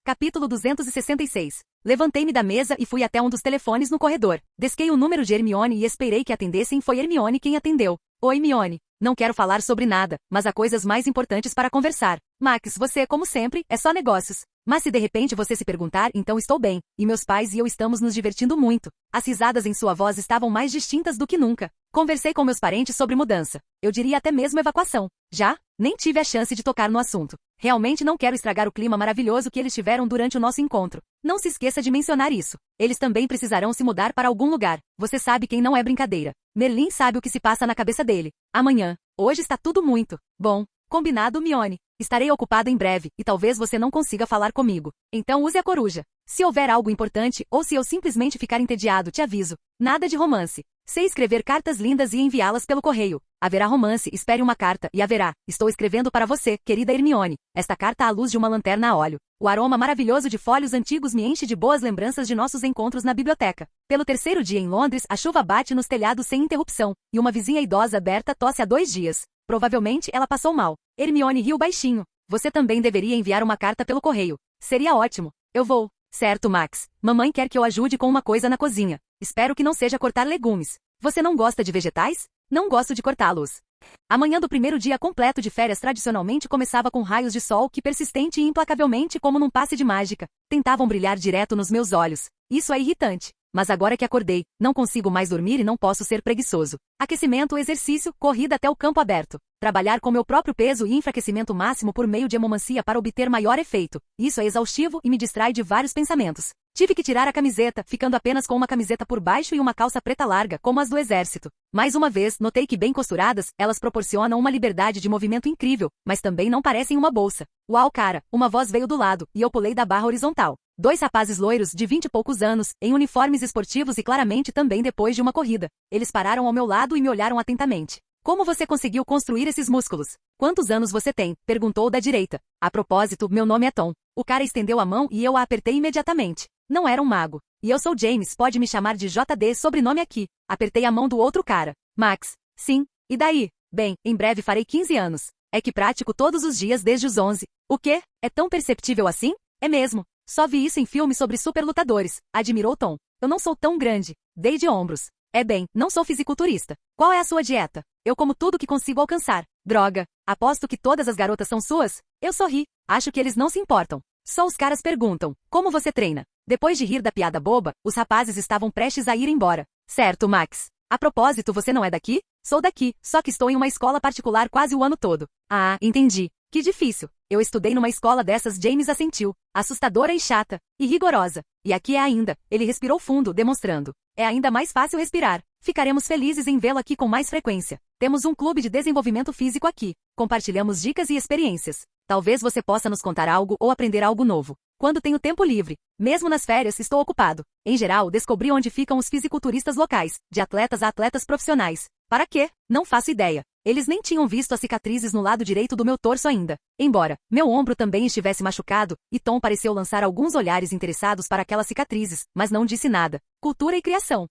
Capítulo 266. Levantei-me da mesa e fui até um dos telefones no corredor. Desquei o número de Hermione e esperei que atendessem. Foi Hermione quem atendeu. Oi, Hermione. Não quero falar sobre nada, mas há coisas mais importantes para conversar. Max, você, como sempre, é só negócios. Mas se de repente você se perguntar, então estou bem, e meus pais e eu estamos nos divertindo muito. As risadas em sua voz estavam mais distintas do que nunca. Conversei com meus parentes sobre mudança. Eu diria até mesmo evacuação. Já? Nem tive a chance de tocar no assunto. Realmente não quero estragar o clima maravilhoso que eles tiveram durante o nosso encontro. Não se esqueça de mencionar isso. Eles também precisarão se mudar para algum lugar. Você sabe quem não é brincadeira. Merlin sabe o que se passa na cabeça dele. Amanhã. Hoje está tudo muito bom. Combinado, Hermione. Estarei ocupado em breve, e talvez você não consiga falar comigo. Então use a coruja. Se houver algo importante, ou se eu simplesmente ficar entediado, te aviso. Nada de romance. Sei escrever cartas lindas e enviá-las pelo correio. Haverá romance, espere uma carta, e haverá. Estou escrevendo para você, querida Hermione. Esta carta à luz de uma lanterna a óleo. O aroma maravilhoso de folhos antigos me enche de boas lembranças de nossos encontros na biblioteca. Pelo terceiro dia em Londres, a chuva bate nos telhados sem interrupção, e uma vizinha idosa, Berta, tosse há 2 dias. Provavelmente ela passou mal. Hermione riu baixinho. Você também deveria enviar uma carta pelo correio. Seria ótimo. Eu vou. Certo, Max. Mamãe quer que eu ajude com uma coisa na cozinha. Espero que não seja cortar legumes. Você não gosta de vegetais? Não gosto de cortá-los. A manhã do primeiro dia completo de férias tradicionalmente começava com raios de sol que, persistente e implacavelmente como num passe de mágica, tentavam brilhar direto nos meus olhos. Isso é irritante. mas agora que acordei, não consigo mais dormir e não posso ser preguiçoso. Aquecimento, exercício, corrida até o campo aberto. Trabalhar com meu próprio peso e enfraquecimento máximo por meio de hemomancia para obter maior efeito. Isso é exaustivo e me distrai de vários pensamentos. Tive que tirar a camiseta, ficando apenas com uma camiseta por baixo e uma calça preta larga, como as do exército. Mais uma vez, notei que bem costuradas, elas proporcionam uma liberdade de movimento incrível, mas também não parecem uma bolsa. Uau, cara, uma voz veio do lado, e eu pulei da barra horizontal. 2 rapazes loiros de 20 e poucos anos, em uniformes esportivos e claramente também depois de uma corrida. Eles pararam ao meu lado e me olharam atentamente. Como você conseguiu construir esses músculos? Quantos anos você tem? Perguntou o da direita. A propósito, meu nome é Tom. O cara estendeu a mão e eu a apertei imediatamente. Não era um mago. E eu sou James, pode me chamar de JD, sobrenome aqui. Apertei a mão do outro cara. Max. Sim. E daí? Bem, em breve farei 15 anos. É que pratico todos os dias desde os 11. O quê? É tão perceptível assim? É mesmo. Só vi isso em filmes sobre superlutadores. Admirou Tom. Eu não sou tão grande. Dei de ombros. É bem, não sou fisiculturista. Qual é a sua dieta? Eu como tudo que consigo alcançar. Droga. Aposto que todas as garotas são suas? Eu sorri. Acho que eles não se importam. Só os caras perguntam, como você treina? Depois de rir da piada boba, os rapazes estavam prestes a ir embora. Certo, Max. A propósito, você não é daqui? Sou daqui, só que estou em uma escola particular quase o ano todo. Ah, entendi. Que difícil. Eu estudei numa escola dessas, James assentiu. Assustadora e chata. E rigorosa. E aqui é ainda. Ele respirou fundo, demonstrando. É ainda mais fácil respirar. Ficaremos felizes em vê-lo aqui com mais frequência. Temos um clube de desenvolvimento físico aqui. Compartilhamos dicas e experiências. Talvez você possa nos contar algo ou aprender algo novo. Quando tenho tempo livre. Mesmo nas férias, estou ocupado. Em geral, descobri onde ficam os fisiculturistas locais, de atletas a atletas profissionais. Para quê? Não faço ideia. Eles nem tinham visto as cicatrizes no lado direito do meu torso ainda. Embora meu ombro também estivesse machucado, e Tom pareceu lançar alguns olhares interessados para aquelas cicatrizes, mas não disse nada. Cultura e criação.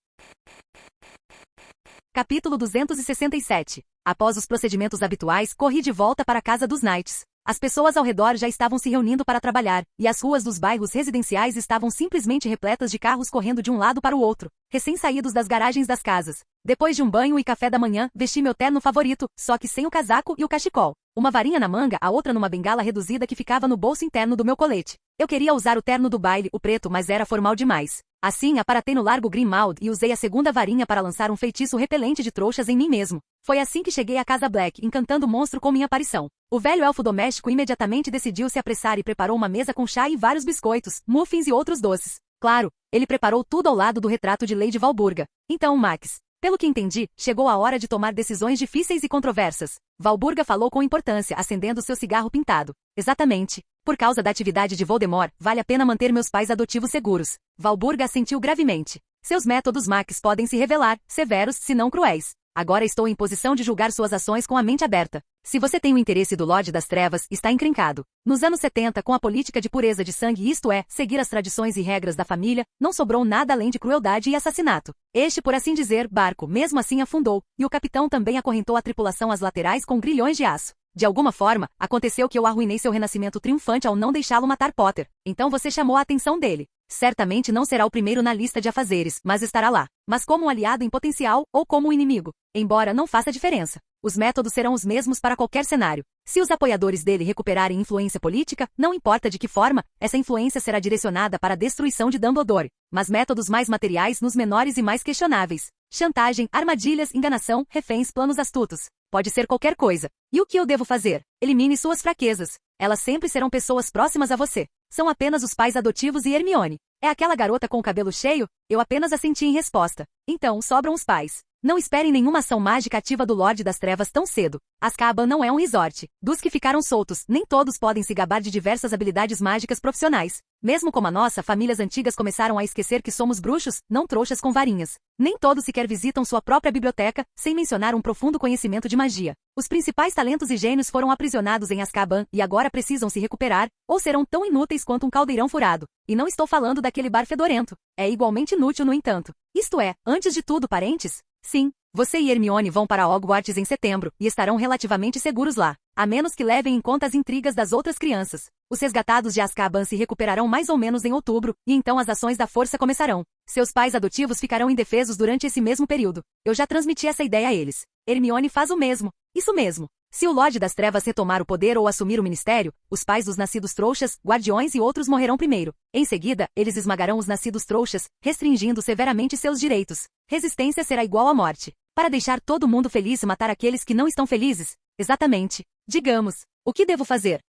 Capítulo 267. Após os procedimentos habituais, corri de volta para a casa dos Knights. As pessoas ao redor já estavam se reunindo para trabalhar, e as ruas dos bairros residenciais estavam simplesmente repletas de carros correndo de um lado para o outro, recém-saídos das garagens das casas. Depois de um banho e café da manhã, vesti meu terno favorito, só que sem o casaco e o cachecol. Uma varinha na manga, a outra numa bengala reduzida que ficava no bolso interno do meu colete. Eu queria usar o terno do baile, o preto, mas era formal demais. Assim, aparatei no largo Greenmount e usei a segunda varinha para lançar um feitiço repelente de trouxas em mim mesmo. Foi assim que cheguei à Casa Black, encantando o monstro com minha aparição. O velho elfo doméstico imediatamente decidiu se apressar e preparou uma mesa com chá e vários biscoitos, muffins e outros doces. Claro, ele preparou tudo ao lado do retrato de Lady Valburga. Então, Max, pelo que entendi, chegou a hora de tomar decisões difíceis e controversas. Valburga falou com importância, acendendo seu cigarro pintado. Exatamente. Por causa da atividade de Voldemort, vale a pena manter meus pais adotivos seguros. Valburga assentiu gravemente. Seus métodos, Max, podem se revelar severos, se não cruéis. Agora estou em posição de julgar suas ações com a mente aberta. Se você tem o interesse do Lorde das Trevas, está encrencado. Nos anos 70, com a política de pureza de sangue, isto é, seguir as tradições e regras da família, não sobrou nada além de crueldade e assassinato. Este, por assim dizer, barco, mesmo assim afundou, e o capitão também acorrentou a tripulação às laterais com grilhões de aço. De alguma forma, aconteceu que eu arruinei seu renascimento triunfante ao não deixá-lo matar Potter. Então você chamou a atenção dele. Certamente não será o primeiro na lista de afazeres, mas estará lá. Mas como um aliado em potencial, ou como um inimigo. Embora não faça diferença. Os métodos serão os mesmos para qualquer cenário. Se os apoiadores dele recuperarem influência política, não importa de que forma, essa influência será direcionada para a destruição de Dumbledore. Mas métodos mais materiais nos menores e mais questionáveis. Chantagem, armadilhas, enganação, reféns, planos astutos. Pode ser qualquer coisa. E o que eu devo fazer? Elimine suas fraquezas. Elas sempre serão pessoas próximas a você. São apenas os pais adotivos e Hermione. É aquela garota com o cabelo cheio? Eu apenas assenti em resposta. Então, sobram os pais. Não esperem nenhuma ação mágica ativa do Lorde das Trevas tão cedo. Azkaban não é um resort. Dos que ficaram soltos, nem todos podem se gabar de diversas habilidades mágicas profissionais. Mesmo como a nossa, famílias antigas começaram a esquecer que somos bruxos, não trouxas com varinhas. Nem todos sequer visitam sua própria biblioteca, sem mencionar um profundo conhecimento de magia. Os principais talentos e gênios foram aprisionados em Azkaban e agora precisam se recuperar, ou serão tão inúteis quanto um caldeirão furado. E não estou falando daquele bar fedorento. É igualmente inútil, no entanto. Isto é, antes de tudo, parentes? Sim, você e Hermione vão para Hogwarts em setembro, e estarão relativamente seguros lá, a menos que levem em conta as intrigas das outras crianças. Os resgatados de Azkaban se recuperarão mais ou menos em outubro, e então as ações da força começarão. Seus pais adotivos ficarão indefesos durante esse mesmo período. Eu já transmiti essa ideia a eles. Hermione faz o mesmo. Isso mesmo. Se o Lorde das Trevas retomar o poder ou assumir o ministério, os pais dos nascidos trouxas, guardiões e outros morrerão primeiro. Em seguida, eles esmagarão os nascidos trouxas, restringindo severamente seus direitos. Resistência será igual à morte. Para deixar todo mundo feliz e matar aqueles que não estão felizes? Exatamente. Digamos, o que devo fazer?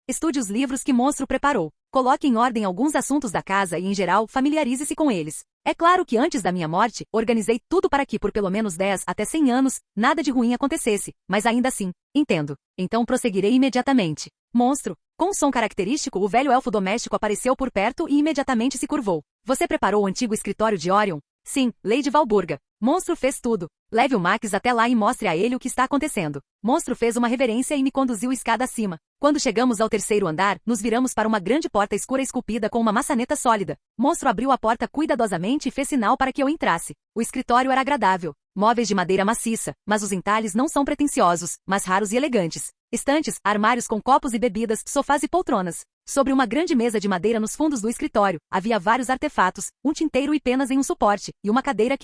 Estude os livros que Monstro preparou. Coloque em ordem alguns assuntos da casa e, em geral, familiarize-se com eles. É claro que antes da minha morte, organizei tudo para que por pelo menos 10 até 100 anos, nada de ruim acontecesse, mas ainda assim, entendo. Então prosseguirei imediatamente. Monstro. Com um som característico, o velho elfo doméstico apareceu por perto e imediatamente se curvou. Você preparou o antigo escritório de Orion? Sim, Lady Valburga. Monstro fez tudo. Leve o Max até lá e mostre a ele o que está acontecendo. Monstro fez uma reverência e me conduziu escada acima. Quando chegamos ao terceiro andar, nos viramos para uma grande porta escura esculpida com uma maçaneta sólida. Monstro abriu a porta cuidadosamente e fez sinal para que eu entrasse. O escritório era agradável. Móveis de madeira maciça, mas os entalhes não são pretensiosos, mas raros e elegantes. Estantes, armários com copos e bebidas, sofás e poltronas. Sobre uma grande mesa de madeira nos fundos do escritório, havia vários artefatos, um tinteiro e penas em um suporte, e uma cadeira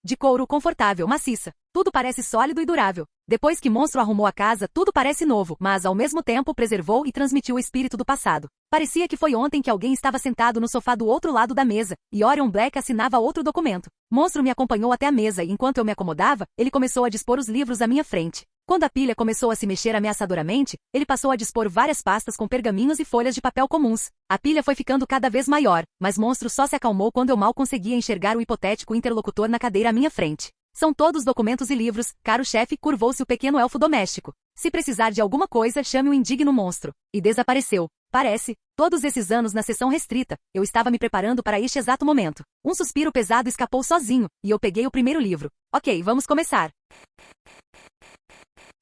de couro confortável, maciça. Tudo parece sólido e durável. Depois que Monstro arrumou a casa, tudo parece novo, mas ao mesmo tempo preservou e transmitiu o espírito do passado. Parecia que foi ontem que alguém estava sentado no sofá do outro lado da mesa, e Orion Black assinava outro documento. Monstro me acompanhou até a mesa e enquanto eu me acomodava, ele começou a dispor os livros à minha frente. Quando a pilha começou a se mexer ameaçadoramente, ele passou a dispor várias pastas com pergaminhos e folhas de papel comuns. A pilha foi ficando cada vez maior, mas Monstro só se acalmou quando eu mal conseguia enxergar o hipotético interlocutor na cadeira à minha frente. São todos documentos e livros, caro chefe, curvou-se o pequeno elfo doméstico. Se precisar de alguma coisa, chame o indigno monstro. E desapareceu. Parece. Todos esses anos na sessão restrita, eu estava me preparando para este exato momento. Um suspiro pesado escapou sozinho, e eu peguei o primeiro livro. Ok, vamos começar.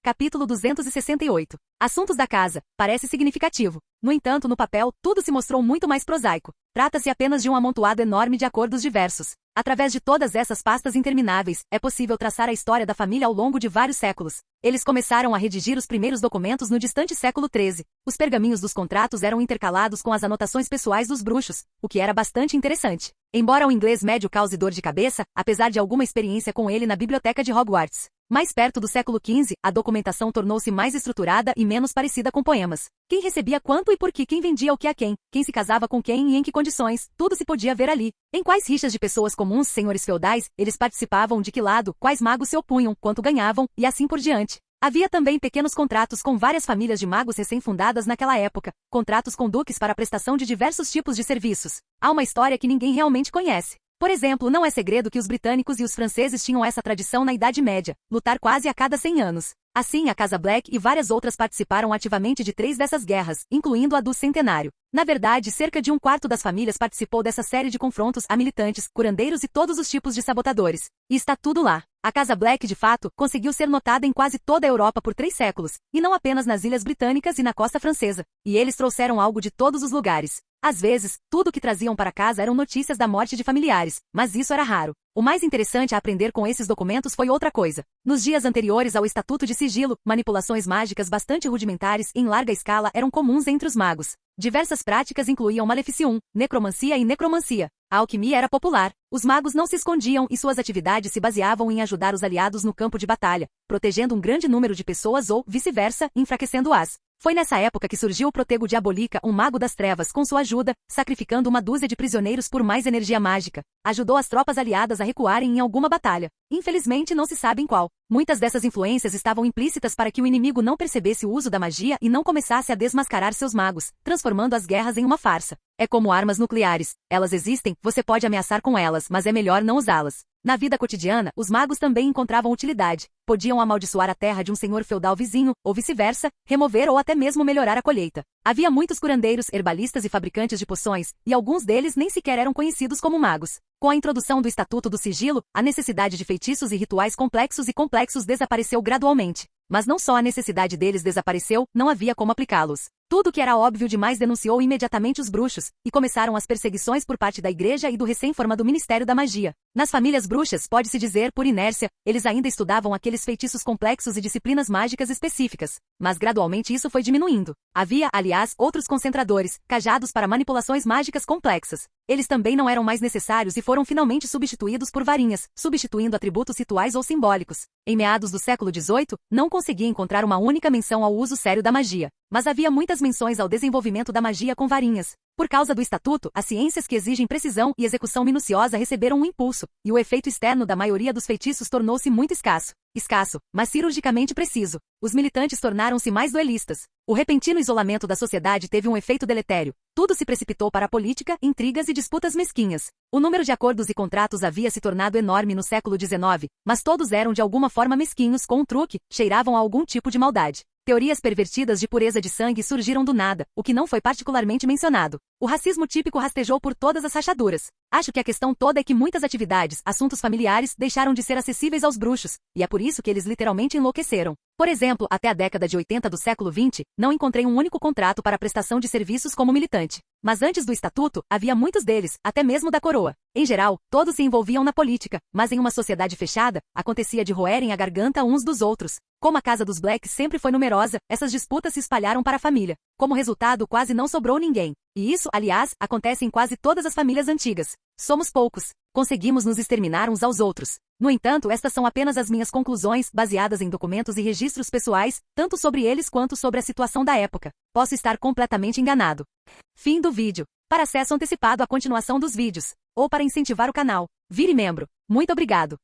Capítulo 268. Assuntos da casa. Parece significativo. No entanto, no papel, tudo se mostrou muito mais prosaico. Trata-se apenas de um amontoado enorme de acordos diversos. Através de todas essas pastas intermináveis, é possível traçar a história da família ao longo de vários séculos. Eles começaram a redigir os primeiros documentos no distante século XIII. Os pergaminhos dos contratos eram intercalados com as anotações pessoais dos bruxos, o que era bastante interessante. Embora o inglês médio cause dor de cabeça, apesar de alguma experiência com ele na biblioteca de Hogwarts. Mais perto do século XV, a documentação tornou-se mais estruturada e menos parecida com poemas. Quem recebia quanto e por que, quem vendia o que a quem se casava com quem e em que condições, tudo se podia ver ali. Em quais rixas de pessoas comuns, senhores feudais, eles participavam, de que lado, quais magos se opunham, quanto ganhavam, e assim por diante. Havia também pequenos contratos com várias famílias de magos recém-fundadas naquela época, contratos com duques para a prestação de diversos tipos de serviços. Há uma história que ninguém realmente conhece. Por exemplo, não é segredo que os britânicos e os franceses tinham essa tradição na Idade Média, lutar quase a cada 100 anos. Assim, a Casa Black e várias outras participaram ativamente de 3 dessas guerras, incluindo a do Centenário. Na verdade, cerca de 1/4 das famílias participou dessa série de confrontos a militantes, curandeiros e todos os tipos de sabotadores. E está tudo lá. A Casa Black, de fato, conseguiu ser notada em quase toda a Europa por 3 séculos, e não apenas nas Ilhas Britânicas e na costa francesa. E eles trouxeram algo de todos os lugares. Às vezes, tudo o que traziam para casa eram notícias da morte de familiares, mas isso era raro. O mais interessante a aprender com esses documentos foi outra coisa. Nos dias anteriores ao Estatuto de Sigilo, manipulações mágicas bastante rudimentares em larga escala eram comuns entre os magos. Diversas práticas incluíam maleficium, necromancia e necromancia. A alquimia era popular. Os magos não se escondiam e suas atividades se baseavam em ajudar os aliados no campo de batalha, protegendo um grande número de pessoas ou, vice-versa, enfraquecendo-as. Foi nessa época que surgiu o Protego Diabolica, um mago das trevas, com sua ajuda, sacrificando uma dúzia de prisioneiros por mais energia mágica. Ajudou as tropas aliadas a recuarem em alguma batalha. Infelizmente não se sabe em qual. Muitas dessas influências estavam implícitas para que o inimigo não percebesse o uso da magia e não começasse a desmascarar seus magos, transformando as guerras em uma farsa. É como armas nucleares. Elas existem, você pode ameaçar com elas, mas é melhor não usá-las. Na vida cotidiana, os magos também encontravam utilidade. Podiam amaldiçoar a terra de um senhor feudal vizinho, ou vice-versa, remover ou até mesmo melhorar a colheita. Havia muitos curandeiros, herbalistas e fabricantes de poções, e alguns deles nem sequer eram conhecidos como magos. Com a introdução do Estatuto do Sigilo, a necessidade de feitiços e rituais complexos desapareceu gradualmente. Mas não só a necessidade deles desapareceu, não havia como aplicá-los. Tudo que era óbvio demais denunciou imediatamente os bruxos, e começaram as perseguições por parte da igreja e do recém-formado Ministério da Magia. Nas famílias bruxas, pode-se dizer, por inércia, eles ainda estudavam aqueles feitiços complexos e disciplinas mágicas específicas. Mas gradualmente isso foi diminuindo. Havia, aliás, outros concentradores, cajados para manipulações mágicas complexas. Eles também não eram mais necessários e foram finalmente substituídos por varinhas, substituindo atributos rituais ou simbólicos. Em meados do século XVIII, não conseguia encontrar uma única menção ao uso sério da magia. Mas havia muitas menções ao desenvolvimento da magia com varinhas. Por causa do estatuto, as ciências que exigem precisão e execução minuciosa receberam um impulso, e o efeito externo da maioria dos feitiços tornou-se muito escasso. Escasso, mas cirurgicamente preciso. Os militantes tornaram-se mais duelistas. O repentino isolamento da sociedade teve um efeito deletério. Tudo se precipitou para a política, intrigas e disputas mesquinhas. O número de acordos e contratos havia se tornado enorme no século XIX, mas todos eram de alguma forma mesquinhos, com um truque, cheiravam a algum tipo de maldade. Teorias pervertidas de pureza de sangue surgiram do nada, o que não foi particularmente mencionado. O racismo típico rastejou por todas as rachaduras. Acho que a questão toda é que muitas atividades, assuntos familiares, deixaram de ser acessíveis aos bruxos, e é por isso que eles literalmente enlouqueceram. Por exemplo, até a década de 80 do século XX, não encontrei um único contrato para prestação de serviços como militante. Mas antes do estatuto, havia muitos deles, até mesmo da coroa. Em geral, todos se envolviam na política, mas em uma sociedade fechada, acontecia de roerem a garganta uns dos outros. Como a casa dos Black sempre foi numerosa, essas disputas se espalharam para a família. Como resultado, quase não sobrou ninguém. E isso, aliás, acontece em quase todas as famílias antigas. Somos poucos. Conseguimos nos exterminar uns aos outros. No entanto, estas são apenas as minhas conclusões, baseadas em documentos e registros pessoais, tanto sobre eles quanto sobre a situação da época. Posso estar completamente enganado. Fim do vídeo. Para acesso antecipado à continuação dos vídeos, ou para incentivar o canal, vire membro. Muito obrigado.